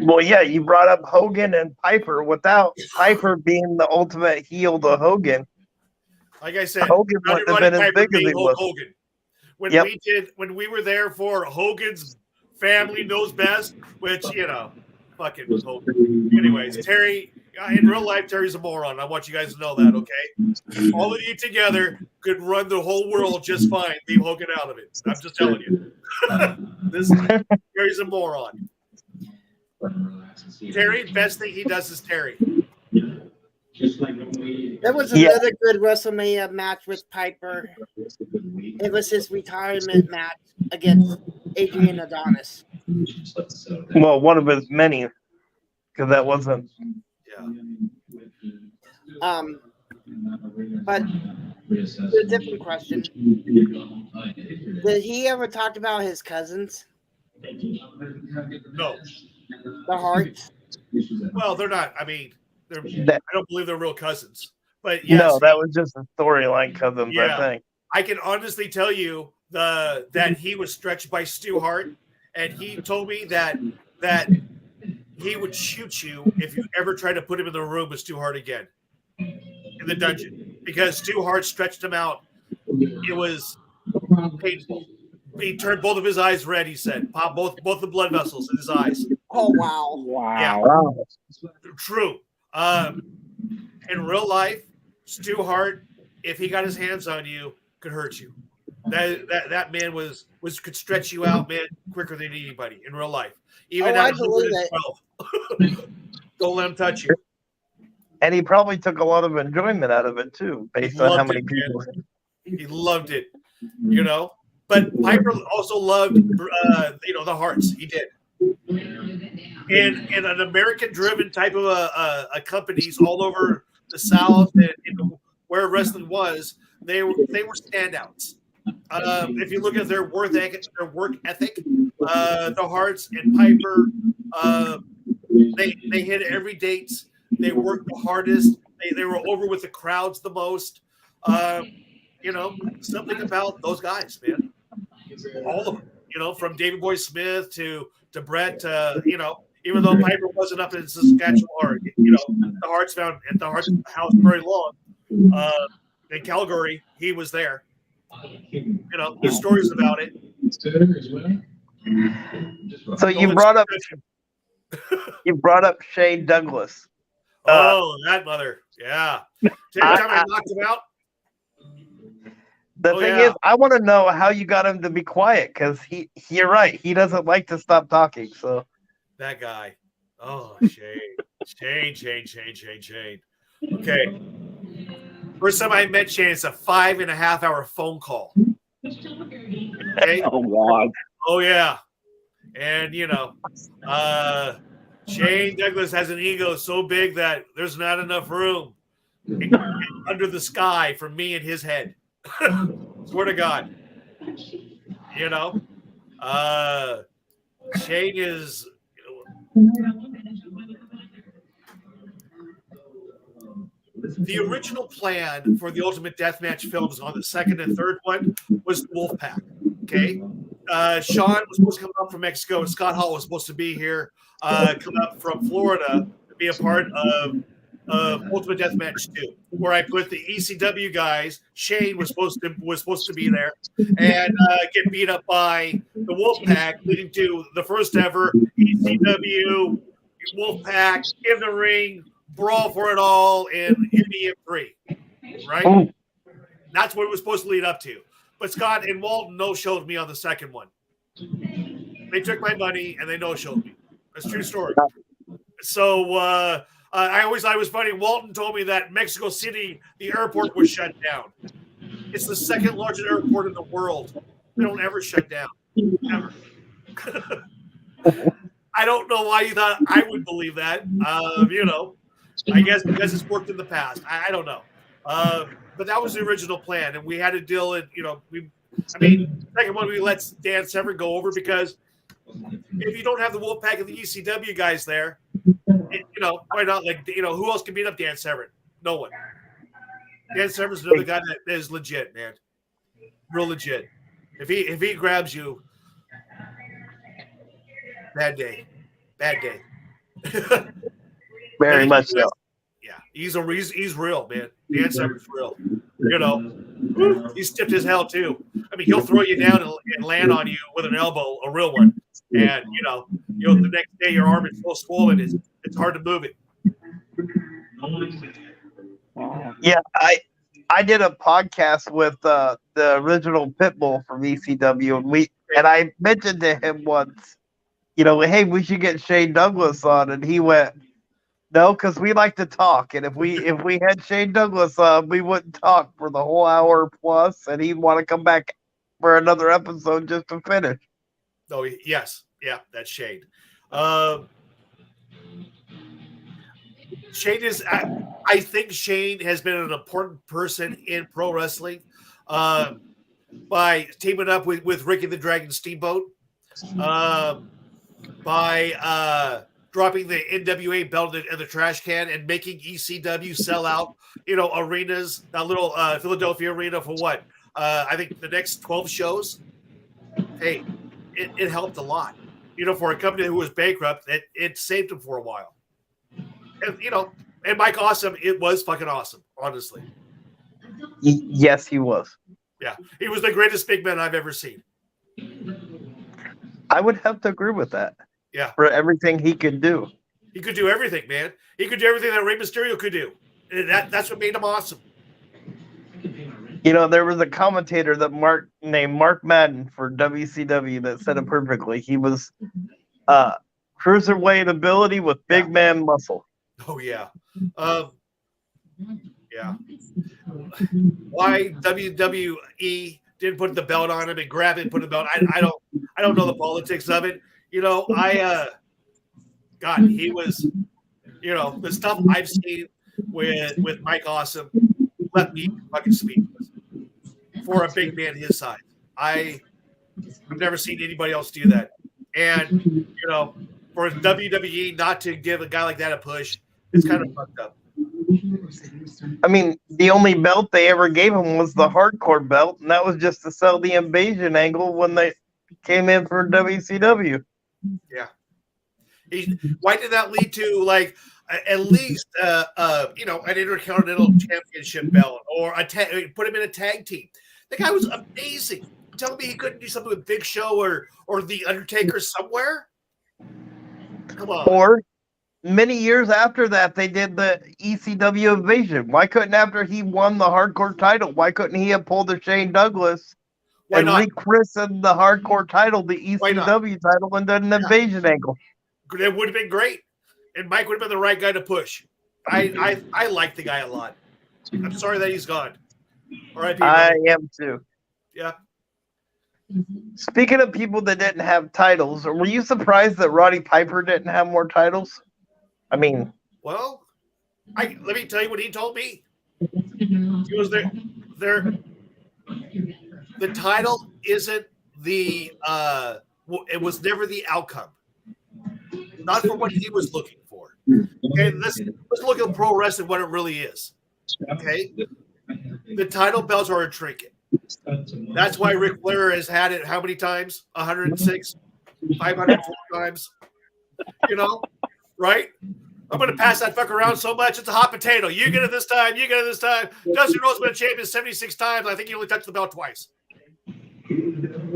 Well, yeah, you brought up Hogan and Piper. Without Piper being the ultimate heel to Hogan, like I said, Hogan wouldn't have been as big as he was. Hogan. When we were there for Hogan's Family Knows Best, which fucking was Hogan. Anyways, Terry, in real life, Terry's a moron. I want you guys to know that, okay? All of you together could run the whole world just fine. Leave Hogan out of it. I'm just telling you. Terry's a moron. Terry, best thing he does is Terry. There was another good WrestleMania match with Piper. It was his retirement match against Adrian Adonis. Well, one of his many, because that wasn't. But a different question. Did he ever talk about his cousins? No. The Harts? Well, they're not. I mean, I don't believe they're real cousins. But yes, no, that was just a storyline cousins, yeah. I think. I can honestly tell you that he was stretched by Stu Hart, and he told me that he would shoot you if you ever tried to put him in the room with Stu Hart again in the dungeon, because Stu Hart stretched him out. It was painful. He turned both of his eyes red. He said, "Pop both the blood vessels in his eyes." Oh wow! Wow. Yeah, true. In real life, Stu Hart, if he got his hands on you, could hurt you. That man could stretch you out, man, quicker than anybody in real life. Even at 112. Don't let him touch you. And he probably took a lot of enjoyment out of it too, based on how many people. He loved it, But Piper also loved, the Hearts. He did. In an American-driven type of a companies all over the South and where wrestling was, they were standouts. If you look at their work ethic, the Hearts and Piper, they hit every date. They worked the hardest. They were over with the crowds the most. Something about those guys, man. All of them. From David Boy Smith to Brett, even though Piper wasn't up in Saskatchewan, or the Hearts found at the Hearts house very long. In Calgary, he was there. There's stories about it. So you brought up Shane Douglas. That mother, yeah. Every time I knocked him out. The thing is, I want to know how you got him to be quiet, because you're right. He doesn't like to stop talking. So that guy, Shane. Shane. Okay. First time I met Shane, it's a 5.5 hour phone call. Okay. Oh God. Oh yeah. And Shane Douglas has an ego so big that there's not enough room under the sky for me and his head. Swear to God. Shane is the original plan for the Ultimate Deathmatch films on the second and third one was the Wolfpack. Okay. Shawn was supposed to come up from Mexico, and Scott Hall was supposed to be here, come up from Florida to be a part of Ultimate Deathmatch 2, where I put the ECW guys. Shane was supposed to be there and get beat up by the Wolfpack, leading to the first ever ECW Wolfpack in the ring brawl for it all in MDM3. Right? Oh. That's what it was supposed to lead up to. But Scott and Walton no-showed me on the second one. They took my money and they no-showed me. That's a true story. So I always thought it was funny. Walton told me that Mexico City, the airport was shut down. It's the second largest airport in the world. They don't ever shut down. Ever. I don't know why you thought I would believe that. I guess because it's worked in the past. I don't know. But that was the original plan, and we had to deal it. Second one we let Dan Severn go over because if you don't have the Wolfpack and the ECW guys there, why not? Who else can beat up Dan Severn? No one. Dan Severn's another guy that is legit, man. Real legit. If he grabs you, bad day. Very much so. Yeah, he's real, man. Dan Severn's real. He's stiff as hell too. I mean, he'll throw you down and land on you with an elbow, a real one. And the next day your arm is so swollen, it's hard to move it. Yeah, I did a podcast with the original Pitbull from ECW, and I mentioned to him once, hey, we should get Shane Douglas on, and he went, no, because we like to talk, and if we had Shane Douglas on, we wouldn't talk for the whole hour plus, and he'd want to come back for another episode just to finish. Oh yes, yeah, that's Shane. Shane is. I think Shane has been an important person in pro wrestling by teaming up with Ricky the Dragon Steamboat, by dropping the NWA belt in the trash can and making ECW sell out, arenas, that little Philadelphia arena for what? I think the next 12 shows. Hey, it helped a lot. For a company who was bankrupt, it saved them for a while. And, and Mike Awesome, it was fucking awesome, honestly. Yes, he was. Yeah, he was the greatest big man I've ever seen. I would have to agree with that. Yeah. For everything he could do. He could do everything, man. He could do everything that Rey Mysterio could do. And that's what made him awesome. There was a commentator named Mark Madden for WCW that said it perfectly. He was cruiserweight ability with big man muscle. Oh yeah. Yeah. Why WWE didn't put the belt on him and grab it and put the belt? I don't know the politics of it. God, he was, the stuff I've seen with Mike Awesome left me fucking speechless for a big man his size. I've never seen anybody else do that. And, for WWE not to give a guy like that a push, it's kind of fucked up. I mean, the only belt they ever gave him was the hardcore belt, and that was just to sell the invasion angle when they came in for WCW. Yeah. Why did that lead to at least an Intercontinental Championship belt or put him in a tag team? The guy was amazing. Telling me he couldn't do something with Big Show or the Undertaker somewhere? Come on. Or many years after that, they did the ECW invasion. Why couldn't, after he won the hardcore title, why couldn't he have pulled a Shane Douglas and rechristened the hardcore title the ECW title and done an invasion angle? It would have been great. and Mike would have been the right guy to push. I like the guy a lot. I'm sorry that he's gone. All right, I am too. yeah. Speaking of people that didn't have titles, were you surprised that Roddy Piper didn't have more titles? I mean, Well, let me tell you what he told me. He was there. The title isn't the. It was never the outcome. Not for what he was looking for. Okay, let's look at pro wrestling, what it really is. Okay, the title belts are a trinket. That's why Ric Flair has had it how many times? 106, 504 times. You know, right? I'm going to pass that fucker around so much. It's a hot potato. You get it this time. You get it this time. Dusty Rhodes been champion 76 times. I think he only touched the belt twice.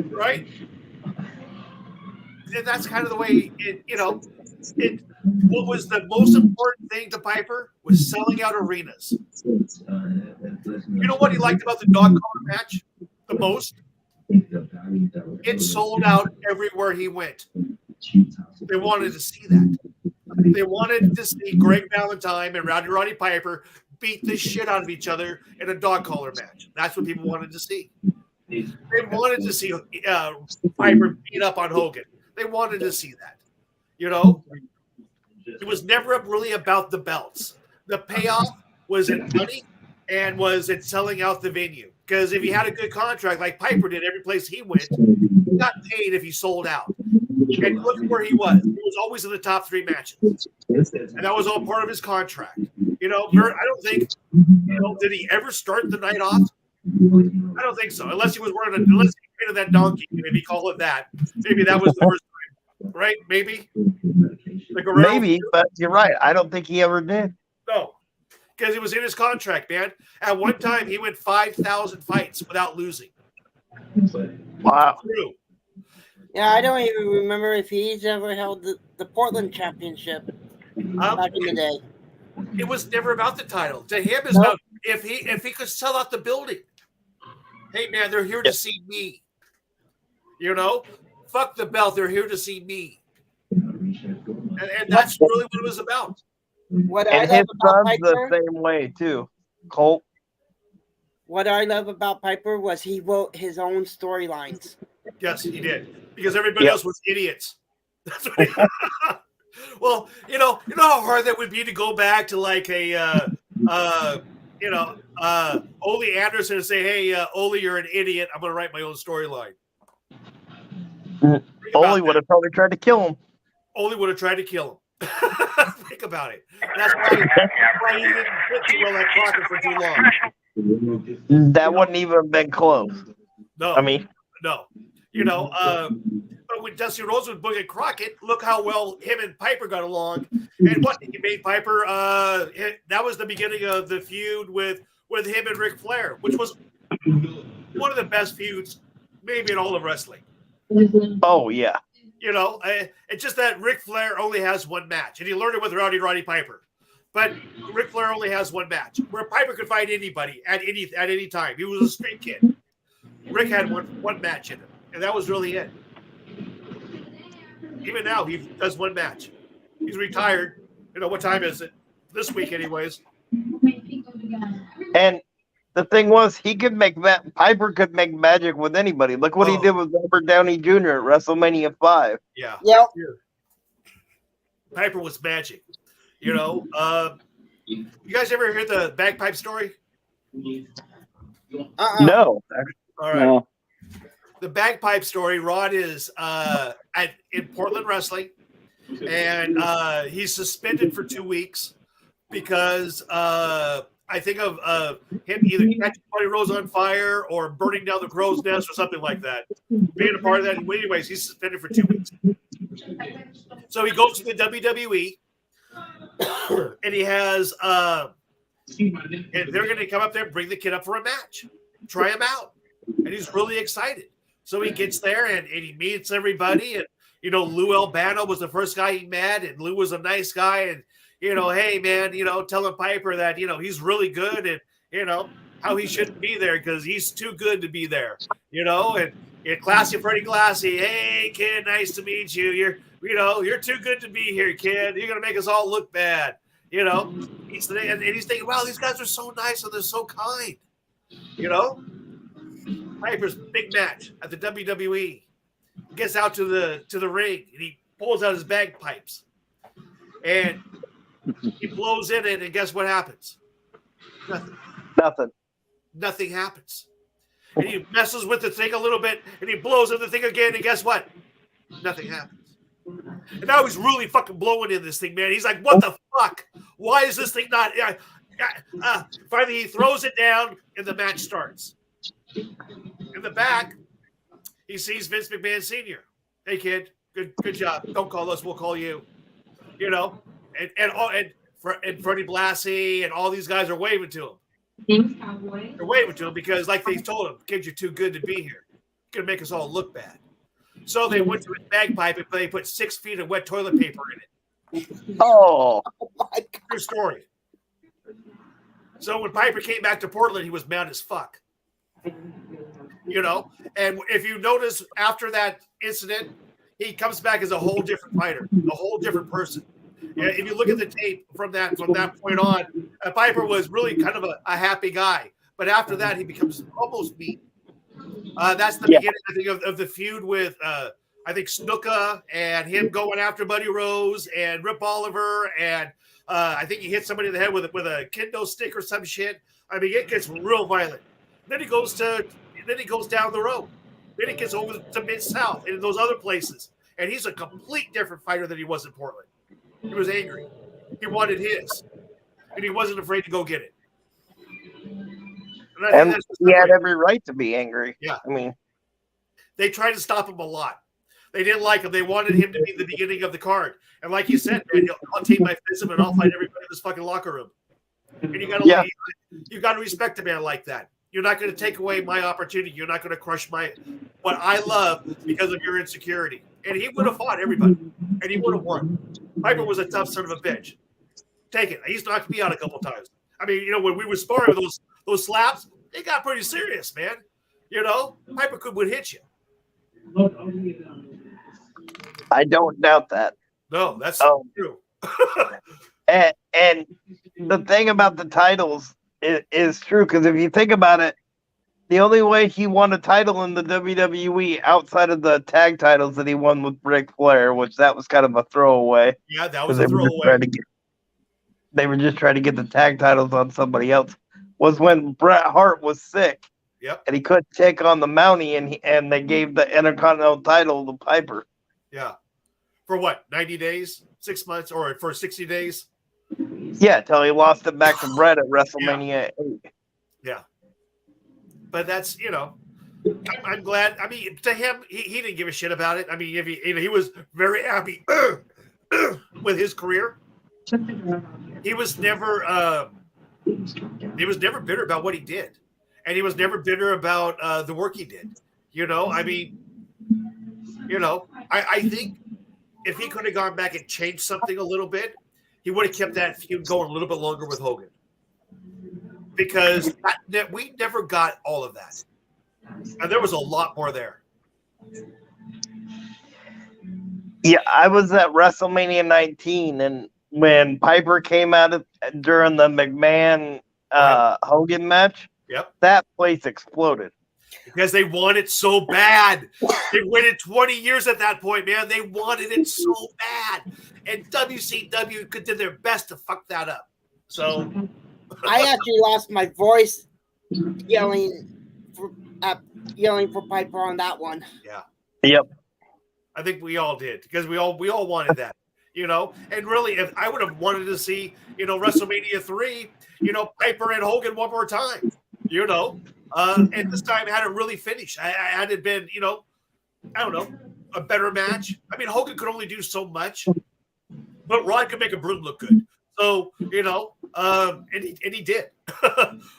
Right? And that's kind of the way what was the most important thing to Piper was selling out arenas. You know what he liked about the dog collar match the most? It sold out everywhere he went. They wanted to see that. They wanted to see Greg Valentine and Roddy Piper beat the shit out of each other in a dog collar match. That's what people wanted to see. They wanted to see Piper beat up on Hogan. They wanted to see that. You know? It was never really about the belts. The payoff was in money and was in selling out the venue. Because if he had a good contract like Piper did every place he went, he got paid if he sold out. And look at where he was. He was always in the top 3 matches. And that was all part of his contract. You know, I don't think, did he ever start the night off? I don't think so. Unless he was wearing unless he painted that donkey, maybe call it that. Maybe that was the first time. Right? Maybe. Maybe, but you're right. I don't think he ever did. No. Because it was in his contract, man. At one time, he went 5,000 fights without losing. Wow. True. Yeah, I don't even remember if he's ever held the Portland Championship back in the day. It was never about the title. To him, is about if he could sell out the building. Hey, man, they're here to see me. You know, fuck the belt. They're here to see me. And that's really what it was about. What And I his love about son's Piper, the same way too. Colt. what I love about Piper was he wrote his own storylines. Yes, he did. Because everybody else was idiots. That's what well, you know how hard that would be to go back to like a Ole Anderson and say, hey, Ole, you're an idiot. I'm going to write my own storyline. Ole would have probably tried to kill him. Ole would have tried to kill him. Think about it. That's why he didn't fit too well at Crockett for too long. That wouldn't even have been close. No. I mean, no. You know, but when Dusty Rhodes was booking Crockett, look how well him and Piper got along. And what he made Piper, that was the beginning of the feud with him and Ric Flair, which was one of the best feuds maybe in all of wrestling. oh yeah. You know, it's just that Ric Flair only has one match, and he learned it with Roddy Piper. But Ric Flair only has one match, where Piper could fight anybody at any time. He was a street kid. Rick had one match in him, and that was really it. Even now, he does one match. He's retired. You know, what time is it? This week, anyways. And the thing was, Piper could make magic with anybody. Look what he did with Robert Downey Jr. at WrestleMania 5. Yeah. Yep. Piper was magic. You know, you guys ever hear the bagpipe story? No. All right. No. The bagpipe story, Rod is in Portland Wrestling, and he's suspended for 2 weeks because I think of him either catching Buddy Rose on fire or burning down the crow's nest or something like that. Being a part of that. Anyways, he's suspended for 2 weeks. So he goes to the WWE, and he has and they're going to come up there and bring the kid up for a match, try him out. And he's really excited. So he gets there and he meets everybody. And, you know, Lou Albano was the first guy he met. And Lou was a nice guy. And, you know, hey, man, you know, telling Piper that, you know, he's really good. And, you know, how he shouldn't be there because he's too good to be there, and Classy Freddie Glassy, hey kid, nice to meet you. You're too good to be here, kid. You're gonna make us all look bad. He's thinking, wow, these guys are so nice and they're so kind. Piper's big match at the WWE. Gets out to the ring and he pulls out his bagpipes and he blows in it, and guess what happens? Nothing happens. And he messes with the thing a little bit, and he blows in the thing again, and guess what? Nothing happens. And now he's really fucking blowing in this thing, man. He's like, what the fuck? Why is this thing not... Finally, he throws it down, and the match starts. In the back, he sees Vince McMahon Sr. Hey, kid, good job. Don't call us, we'll call you. And Freddie Blassie and all these guys are waving to him. They're waving to him because, like they told him, kid, you're too good to be here. You're going to make us all look bad. So they went to his bagpipe and they put 6 feet of wet toilet paper in it. Oh, True story. So when Piper came back to Portland, he was mad as fuck. And if you notice after that incident, he comes back as a whole different fighter, a whole different person. If you look at the tape from that point on, Piper was really kind of a happy guy. But after that, he becomes almost mean. That's the beginning, I think, of the feud with, I think, Snuka and him going after Buddy Rose and Rip Oliver. And I think he hit somebody in the head with a kendo stick or some shit. I mean, it gets real violent. Then he goes down the road. Then he gets over to Mid-South and those other places. And he's a complete different fighter than he was in Portland. He was angry. He wanted his. And he wasn't afraid to go get it. And he had every right to be angry. Yeah. I mean, they tried to stop him a lot. They didn't like him. They wanted him to be the beginning of the card. And like you said, man, I'll take my fist and I'll fight everybody in this fucking locker room. And you gotta respect a man like that. You're not going to take away my opportunity. You're not going to crush what I love because of your insecurity. And he would have fought everybody, and he would have won. Piper was a tough son of a bitch. Take it. He's knocked me out a couple times. I mean, when we were sparring with those slaps, it got pretty serious, man. Piper would hit you. I don't doubt that. No, that's true. and the thing about the titles is true, because if you think about it, the only way he won a title in the WWE outside of the tag titles that he won with Ric Flair, which that was kind of a throwaway. Yeah, that was a throwaway. They were just trying to get the tag titles on somebody else, was when Bret Hart was sick. Yep. And he couldn't take on the Mountie, and they gave the Intercontinental title to Piper. Yeah. For what, 90 days? 6 months? Or for 60 days? Yeah, till he lost it back to Bret at WrestleMania 8. Yeah. But that's, I'm glad. I mean, to him, he didn't give a shit about it. I mean, he was very happy with his career. He was never bitter about what he did. And he was never bitter about the work he did. I mean, I think if he could have gone back and changed something a little bit, he would have kept that feud going a little bit longer with Hogan. Because we never got all of that. And there was a lot more there. Yeah, I was at WrestleMania 19, and when Piper came out during the McMahon Hogan match, yep, that place exploded. Because they wanted it so bad. They waited 20 years at that point, man. They wanted it so bad. And WCW did their best to fuck that up. So I actually lost my voice yelling for Piper on that one. Yeah. Yep. I think we all did, because we all wanted that, And really, if I would have wanted to see, WrestleMania 3, Piper and Hogan one more time, and this time had it really finished. Had it been, I don't know, a better match. I mean, Hogan could only do so much, but Rod could make a broom look good. So, and he did.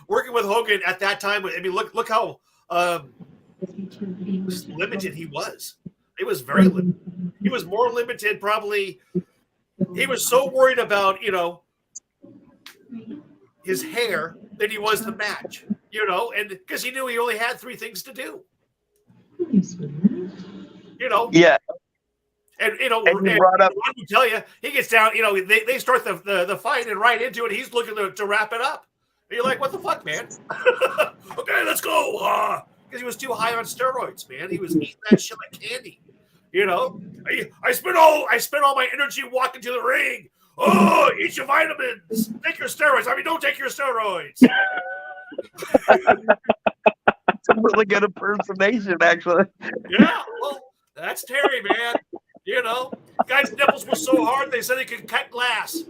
Working with Hogan at that time, I mean, look how limited he was. He was very limited. He was more limited, probably. He was so worried about, his hair than he was the match. You know, and because he knew he only had 3 things to do. You know, Yeah. and you know, And you brought up, let me tell you, he gets down. You know, they start the fight and right into it. He's looking to wrap it up. And you're like, what the fuck, man? Okay, let's go. Because he was too high on steroids, man. He was eating that shit like candy. You know, I spent all my energy walking to the ring. Oh, eat your vitamins. Take your steroids. I mean, don't take your steroids. it's a really good impersonation, actually. Yeah, well, that's Terry, man. You know, guy's nipples were so hard they said he could cut glass.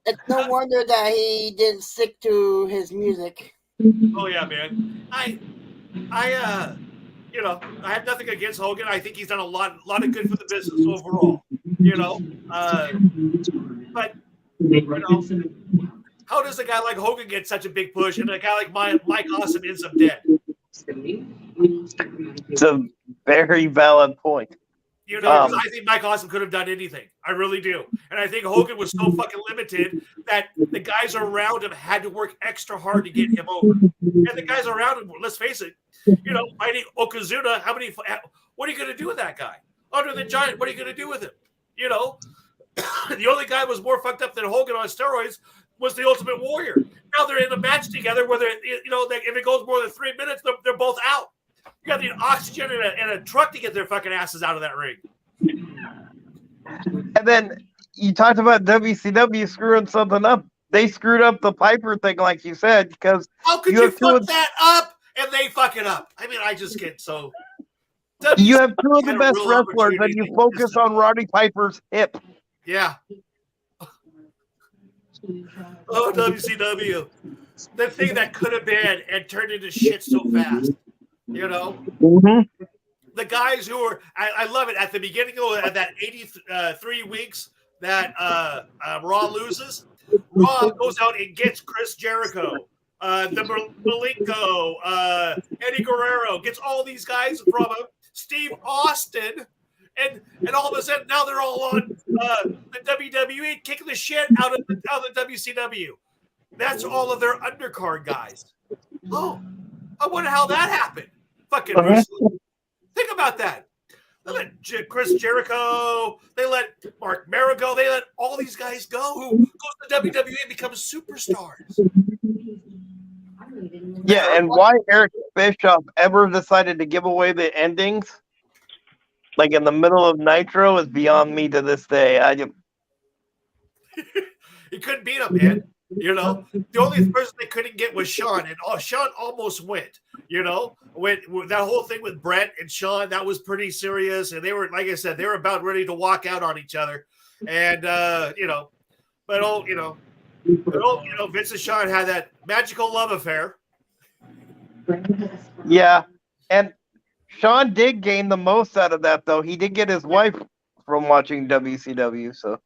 It's no wonder that he didn't stick to his music. Oh yeah, man. You know, I have nothing against Hogan. I think he's done a lot of good for the business overall. You know, but you know, how does a guy like Hogan get such a big push and a guy like Mike Awesome ends up dead? It's a very valid point. You know, I think Mike Awesome could have done anything. I really do. And I think Hogan was so fucking limited that the guys around him had to work extra hard to get him over. And the guys around him, let's face it, you know, fighting Okazuna, what are you going to do with that guy? Under the Giant, what are you going to do with him? You know, the only guy who was more fucked up than Hogan on steroids was the Ultimate Warrior. Now they're in a match together where you know, if it goes more than 3 minutes, they're both out. You got to need oxygen and a truck to get their fucking asses out of that ring. And then you talked about WCW screwing something up. They screwed up the Piper thing, like you said, because how could you fuck that up and they fuck it up? I mean, I just get so. You have 2 of the best wrestlers, and you focus on Roddy Piper's hip. Yeah. Oh, WCW. The thing that could have been and turned into shit so fast. You know? Mm-hmm. The guys who were, I love it, at the beginning of that 83 weeks that Raw loses, Raw goes out and gets Chris Jericho, the Malenko, Eddie Guerrero, gets all these guys from Steve Austin, and all of a sudden now they're all on the WWE kicking the shit out of the WCW. That's all of their undercard guys. Oh, I wonder how that happened. Fucking think about that. They let Chris Jericho, they let Mark Merrill go, they let all these guys go who goes to WWE and become superstars. Yeah, and why Eric Bischoff ever decided to give away the endings, like in the middle of Nitro, is beyond me to this day. He couldn't beat him, man. You know, the only person they couldn't get was Shawn, and Shawn almost went. You know, when that whole thing with Brett and Shawn, that was pretty serious, and they were, like I said, they were about ready to walk out on each other, and you know, Vince and Shawn had that magical love affair. Yeah, and Shawn did gain the most out of that, though. He did get his wife from watching WCW, so.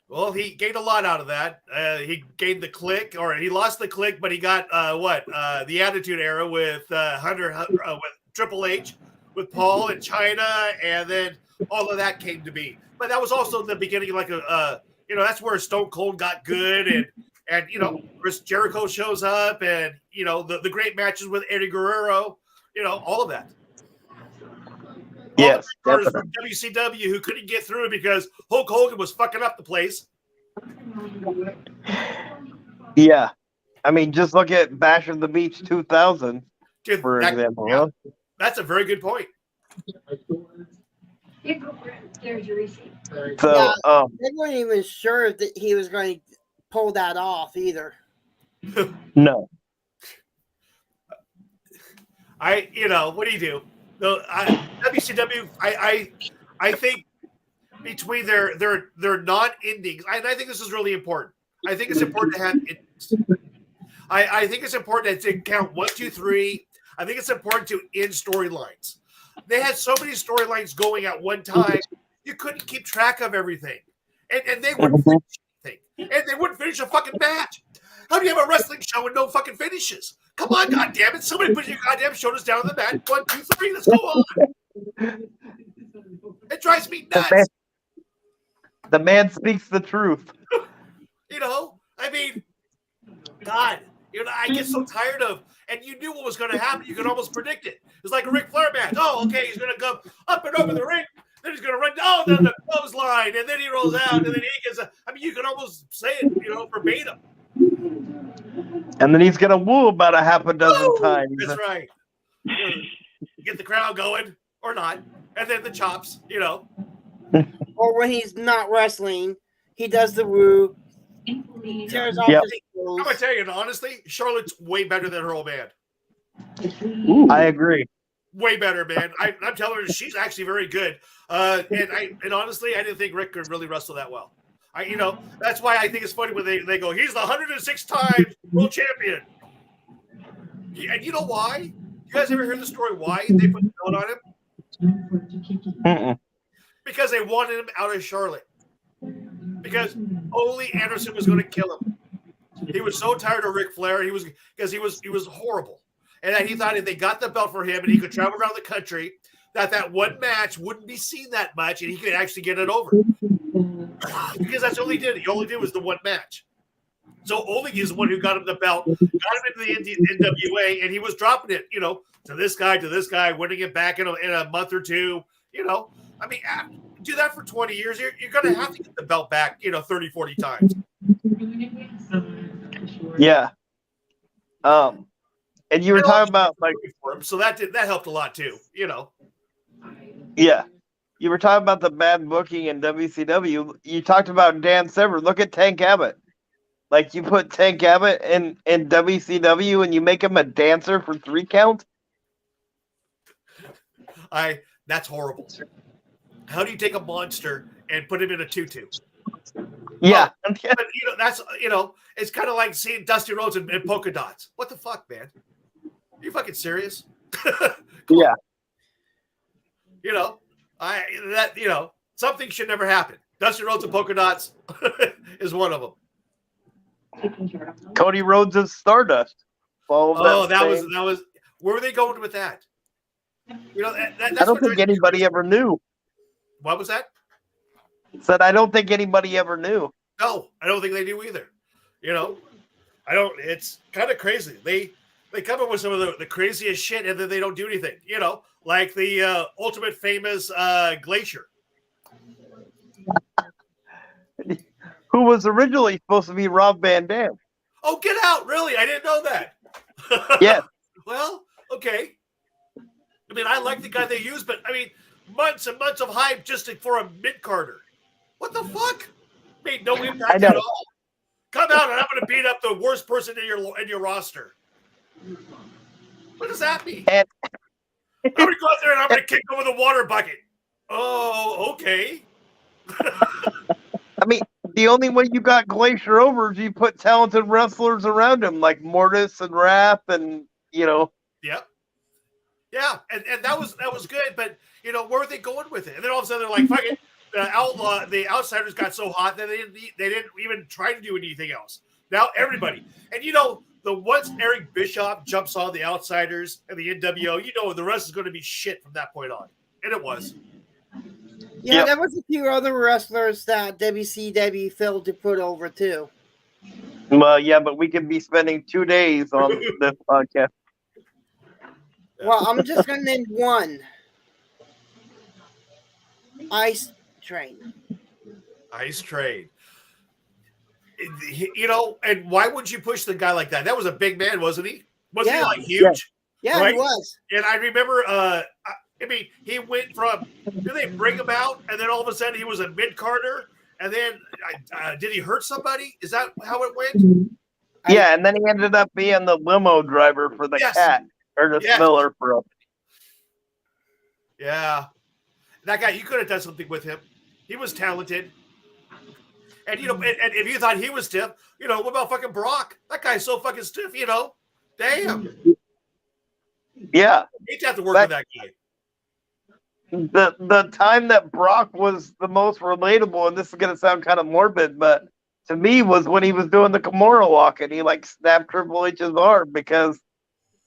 Well, he gained a lot out of that. He gained the click, or he lost the click, but he got the Attitude Era with with Triple H, with Paul and China, and then all of that came to be. But that was also the beginning of that's where Stone Cold got good, and Chris Jericho shows up, and the great matches with Eddie Guerrero, all of that. Yes, all the from WCW who couldn't get through because Hulk Hogan was fucking up the place. Yeah, I mean, just look at Bash of the Beach 2000, for example. Yeah, that's a very good point. There's your receipt. So, they weren't even sure that he was going to pull that off either. No. What do you do? WCW, I think between their non-endings, and I think this is really important. I think it's important to have endings. I think it's important to count 1, 2, 3. I think it's important to end storylines. They had so many storylines going at one time, you couldn't keep track of everything. And they wouldn't finish anything. And they wouldn't finish a fucking match. How do you have a wrestling show with no fucking finishes? Come on, goddammit. Somebody put your goddamn shoulders down on the mat. 1, 2, 3, let's go on. It drives me nuts. The man speaks the truth. I mean, God, You know, I get so tired of, and you knew what was going to happen. You could almost predict it. It's like a Ric Flair match. Oh, okay, he's going to go up and over the ring. Then he's going to run down the clothesline, and then he rolls out, and then he gets. I mean, you can almost say it, verbatim. And then he's gonna woo about a half a dozen times. That's right. Get the crowd going, or not, and then the chops. Or when he's not wrestling, he does the woo, tears off Yep. his I'm clothes. gonna tell you, honestly, Charlotte's way better than her old man. I agree. Way better, man. I'm telling her she's actually very good. And honestly, I didn't think Rick could really wrestle that well. That's why I think it's funny when they go, he's the 106 times world champion. And you know why? You guys ever hear the story why they put the belt on him? Mm-mm. Because they wanted him out of Charlotte. Because only Anderson was going to kill him. He was so tired of Ric Flair. He was horrible. And that he thought if they got the belt for him and he could travel around the country, that one match wouldn't be seen that much and he could actually get it over. Because that's all he did. He only did was the one match. So Ole is the one who got him the belt, got him into the NWA, and he was dropping it, to this guy, winning it back in a month or two. I mean, do that for 20 years. You're going to have to get the belt back, 30, 40 times. Yeah. And you were talking about so that helped a lot too, Yeah. You were talking about the bad booking in WCW. You talked about Dan Severn. Look at Tank Abbott. Like, you put Tank Abbott in WCW and you make him a dancer for 3 counts? That's horrible. How do you take a monster and put him in a tutu? Yeah. But, that's, it's kind of like seeing Dusty Rhodes in polka dots. What the fuck, man? Are you fucking serious? Yeah. Something should never happen. Dusty Rhodes and polka dots is one of them. Cody Rhodes is Stardust. That was. Where were they going with that? That's I don't think anybody ever knew. What was that? Said I don't think anybody ever knew. No, I don't think they do either. I don't. It's kind of crazy. They come up with some of the craziest shit, and then they don't do anything. Like the ultimate famous Glacier. Who was originally supposed to be Rob Van Dam. Oh, get out! Really? I didn't know that. Yeah. Well, okay. I mean, I like the guy they used, but I mean, months and months of hype just for a mid-carder. What the fuck? Made no impact at all. Come out and I'm going to beat up the worst person in your roster. What does that mean? I'm going to go out there and I'm going to kick over the water bucket. Oh, okay. I mean, the only way you got Glacier over is you put talented wrestlers around him, like Mortis and Raph, and Yep. Yeah, and that was good, but where were they going with it? And then all of a sudden they're like, fuck it. The outsiders got so hot that they didn't even try to do anything else. Now everybody, and the once Eric Bischoff jumps on the outsiders and the NWO, the rest is going to be shit from that point on, and it was. Yeah, Yep. there was a few other wrestlers that WCW failed to put over too. Well, yeah, but we could be spending 2 days on this podcast. Well, I'm just gonna name one. Ice Train. Ice Train. And why would you push the guy like that? That was a big man, wasn't he? Wasn't he like huge? Yeah, right? he was. And I remember, he went from, did they bring him out? And then all of a sudden he was a mid-carder. And then, did he hurt somebody? Is that how it went? Yeah, and then he ended up being the limo driver for the cat, or the Spiller for him. Yeah. That guy, you could have done something with him. He was talented. And, and if you thought he was stiff, what about fucking Brock? That guy's so fucking stiff, Damn. Yeah. He'd have to work with that guy. The time that Brock was the most relatable, and this is going to sound kind of morbid, but to me was when he was doing the Kimura walk and he snapped Triple H's arm, because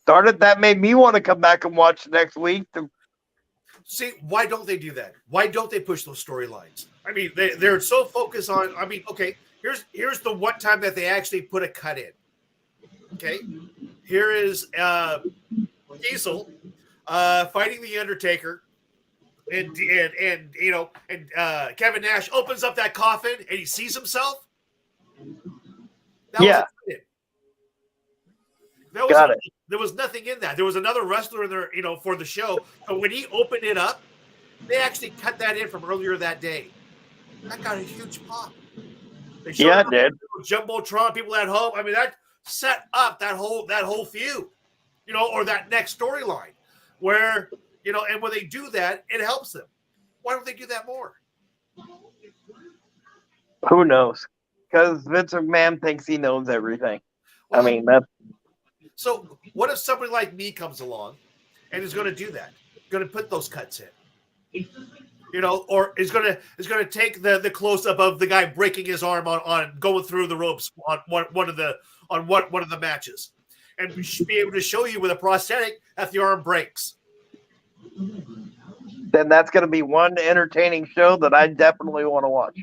that made me want to come back and watch next week. See, why don't they do that? Why don't they push those storylines? I mean, they're so focused on, okay, here's the one time that they actually put a cut in. Okay, here is Diesel fighting the Undertaker, and Kevin Nash opens up that coffin and he sees himself. That was Yeah, it. That was got it. There was nothing in that. There was another wrestler in there, for the show. But when he opened it up, they actually cut that in from earlier that day. That got a huge pop. They showed Yeah, it it did. on Jumbotron, people at home. I mean, that set up that whole feud, or that next storyline where, and when they do that, it helps them. Why don't they do that more? Who knows? Because Vince McMahon thinks he knows everything. Well, I mean, that's so what if somebody like me comes along and is going to do that? Going to put those cuts in, or is going to take the close up of the guy breaking his arm on going through the ropes on one of the matches, and be able to show you with a prosthetic that the arm breaks. then that's going to be one entertaining show that I definitely want to watch.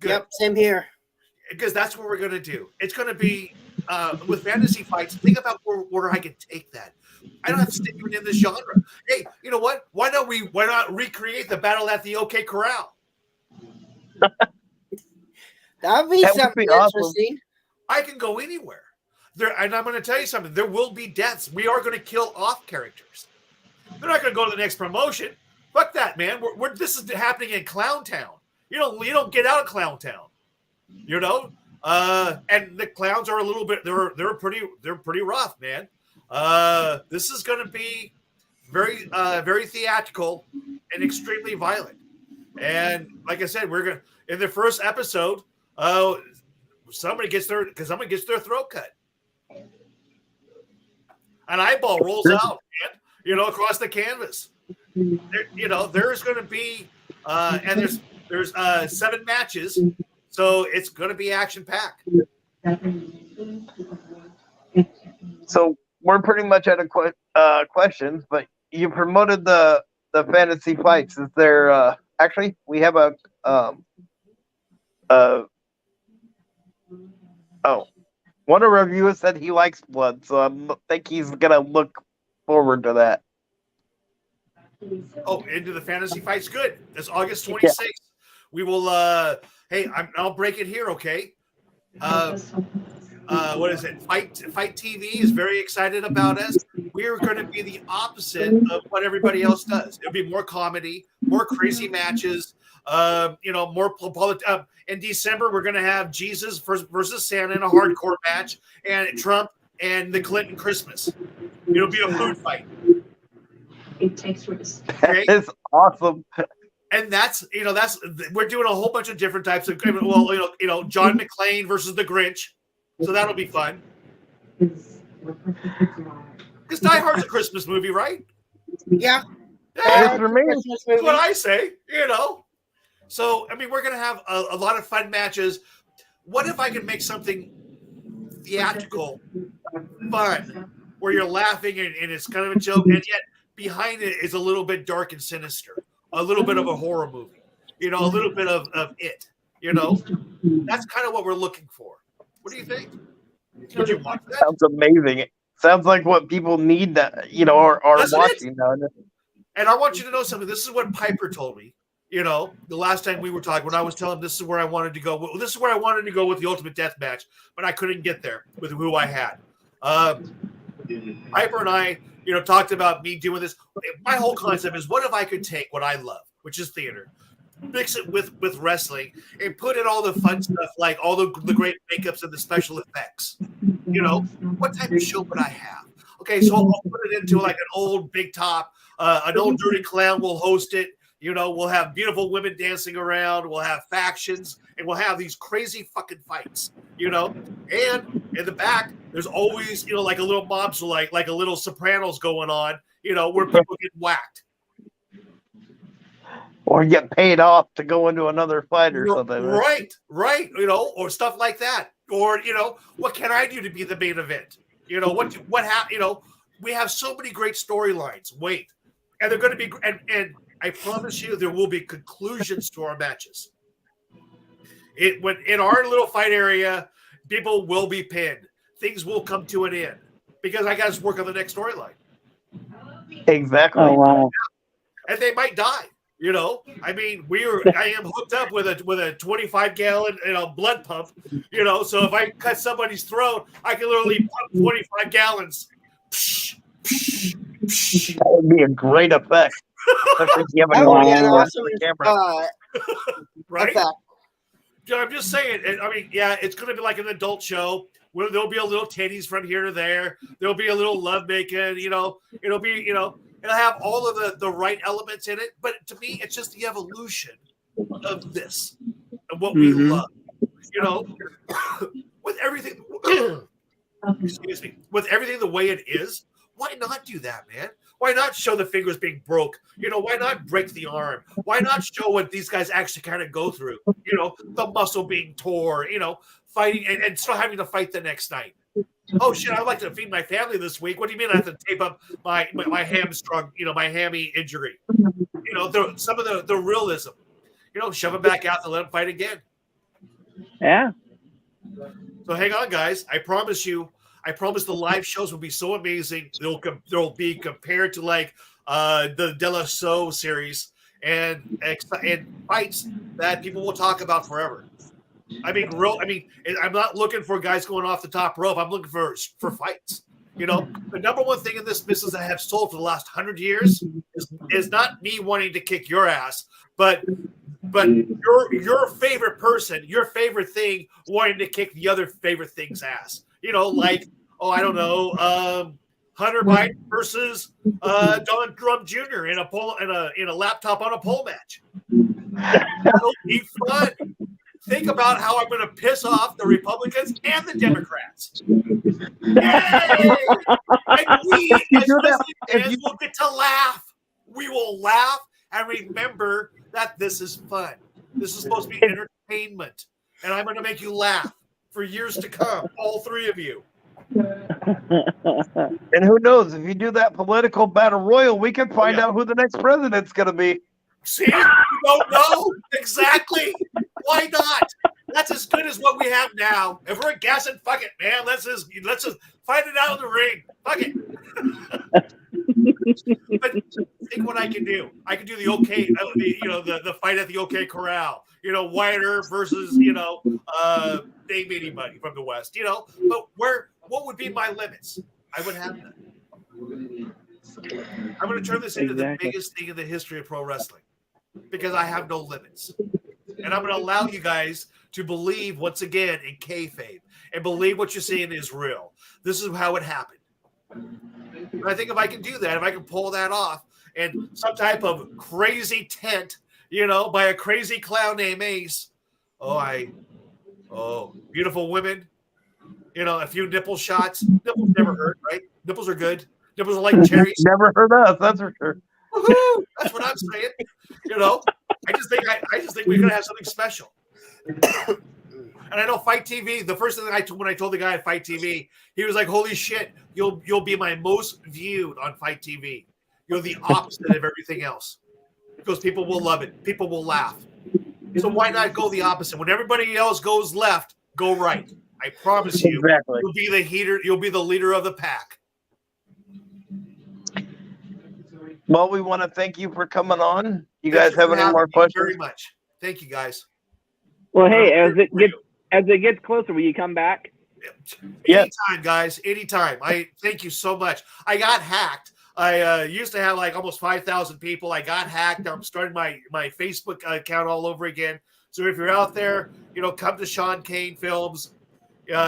Good. Yep, same here. Because that's what we're going to do. It's going to be with fantasy fights. Think about where I can take that. I don't have to stick even in this genre. Hey, you know what? Why not recreate the battle at the OK Corral? That would be something awesome. interesting. I can go anywhere. And I'm going to tell you something. There will be deaths. We are going to kill off characters. They're not going to go to the next promotion. Fuck that, man. This is happening in Clown Town. You don't get out of Clown Town. And the clowns are a little bit. They're pretty rough, man. This is going to be very very theatrical and extremely violent. And like I said, we're gonna in the first episode. Somebody gets their throat cut. An eyeball rolls out, man, across the canvas. There's going to be, and there's 7 matches, so it's going to be action packed. So we're pretty much out of questions, but you promoted the fantasy fights. Is there actually we have a one of our viewers said he likes blood, so I think he's gonna look forward to that. Oh, into the fantasy fights, good. It's August 26th. Yeah. We will. I'll break it here, okay? What is it? Fight TV is very excited about us. We're going to be the opposite of what everybody else does. It'll be more comedy, more crazy matches. More in December, we're going to have Jesus versus Santa in a hardcore match, and Trump and the Clinton Christmas. It'll be a food fight. It takes risks. Okay? That is awesome. And that's we're doing a whole bunch of different types of John McClane versus the Grinch, so that'll be fun. Because Die Hard's a Christmas movie, right? Yeah. Yeah, for me. that's what I say. So I mean, we're gonna have a lot of fun matches. What if I could make something theatrical, fun, where you're laughing and it's kind of a joke, and yet behind it is a little bit dark and sinister, a little bit of a horror movie, a little bit of it, that's kind of what we're looking for. What do you think? Would you watch that? Sounds amazing. It sounds like what people need that, are watching now. And I want you to know something. This is what Piper told me, the last time we were talking, when I was telling him this is where I wanted to go. This is where I wanted to go with the Ultimate Death Match, but I couldn't get there with who I had. Piper and I, talked about me doing this. My whole concept is, what if I could take what I love, which is theater, mix it with wrestling, and put in all the fun stuff, like all the great makeups and the special effects. What type of show would I have? Okay, so I'll put it into like an old big top, an old dirty clown will host it. We'll have beautiful women dancing around. We'll have factions, and we'll have these crazy fucking fights. And in the back, there's always, like a little mobster, like a little Sopranos going on, where people get whacked. Or get paid off to go into another fight or something. Right. Or stuff like that. Or, what can I do to be the main event? What happened? We have so many great storylines. Wait. And they're going to be, and I promise you there will be conclusions to our matches. When in our little fight area, people will be pinned. things will come to an end because I got to work on the next storyline. Exactly. Oh wow. And they might die. You know, I mean, I am hooked up with a 25-gallon blood pump. You know, so if I cut somebody's throat, I can literally pump 25 gallons. That would be a great effect. Especially if you have a That would be an normal awesome camera. Right? effect. I'm just saying. I mean, yeah, it's going to be like an adult show where there'll be a little titties from here to there. There'll be a little love making. You know, it'll be it'll have all of the right elements in it. But to me, it's just the evolution of this and what we love. You know, with everything. Excuse me. With everything the way it is, why not do that, man? Why not show the fingers being broke? You know, why not break the arm? Why not show what these guys actually kind of go through? You know, the muscle being tore, fighting and still having to fight the next night. Oh, shit, I'd like to feed my family this week. What do you mean I have to tape up my hamstring, my hammy injury? Some of the realism. Shove it back out and let them fight again. Yeah. So hang on, guys. I promise the live shows will be so amazing. They'll be compared to like the De La Soul series and fights that people will talk about forever. I'm not looking for guys going off the top rope. I'm looking for fights. The number one thing in this business I have sold for the last 100 years is not me wanting to kick your ass, but your favorite person, your favorite thing, wanting to kick the other favorite thing's ass. Like, I don't know, Hunter Biden versus Donald Trump Jr. in a laptop on a pole match. That'll be fun. Think about how I'm going to piss off the Republicans and the Democrats. Yay! And we, as wrestling fans, will get to laugh. We will laugh and remember that this is fun. This is supposed to be entertainment. And I'm going to make you laugh for years to come, all three of you. And who knows, if you do that political battle royal, we can find out who the next president's going to be. See? You don't know. Exactly. Why not? That's as good as what we have now. If we're guessing, fuck it, man. Let's just fight it out in the ring. Fuck it. But think what I can do. I can do the the fight at the OK Corral. Whiter versus name anybody from the West. But what would be my limits? I would have that. I'm going to turn this into the biggest thing in the history of pro wrestling because I have no limits. And I'm going to allow you guys to believe once again in kayfabe and believe what you're seeing is real. This is how it happened. And I think if I can do that, if I can pull that off and some type of crazy tent, by a crazy clown named Ace, beautiful women, a few nipple shots. Nipples never hurt, right? Nipples are good. Nipples are like cherries. Never hurt us, that's for sure. Woo-hoo! That's what I'm saying. I just think we're gonna have something special. And I know Fight TV. The first thing when I told the guy at Fight TV, he was like, "Holy shit, you'll be my most viewed on Fight TV. You're the opposite of everything else because people will love it. People will laugh. So why not go the opposite? When everybody else goes left, go right. I promise you, you'll be the heater. You'll be the leader of the pack." Well, we want to thank you for coming on. You guys have any more questions? Very much. Thank you, guys. Well, hey, as it gets closer, will you come back? Anytime, guys. Anytime. I thank you so much. I got hacked. I used to have like almost 5,000 people. I got hacked. I'm starting my Facebook account all over again. So if you're out there, come to Shawn Cain Films.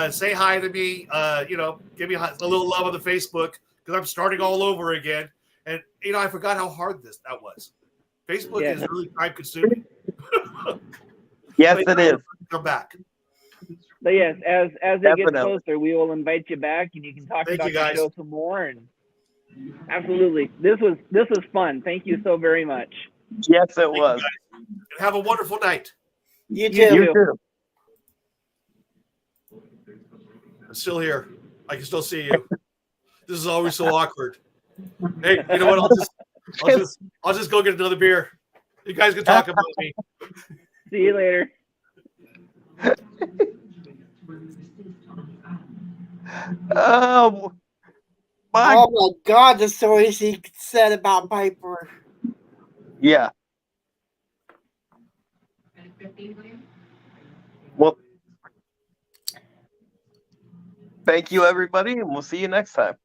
Say hi to me. Give me a little love on the Facebook because I'm starting all over again. And I forgot how hard that was. Facebook is really time consuming. Yes, it is. Come back. But yes, as it gets closer, we will invite you back, and you can talk about the show some more. And absolutely, this was fun. Thank you so very much. Yes, it was. And have a wonderful night. You too. You too. I'm still here. I can still see you. This is always so awkward. Hey, you know what? I'll just go get another beer. You guys can talk about me. See you later. Oh, my. Oh my God, the stories he said about Piper. Yeah. Well, thank you, everybody, and we'll see you next time.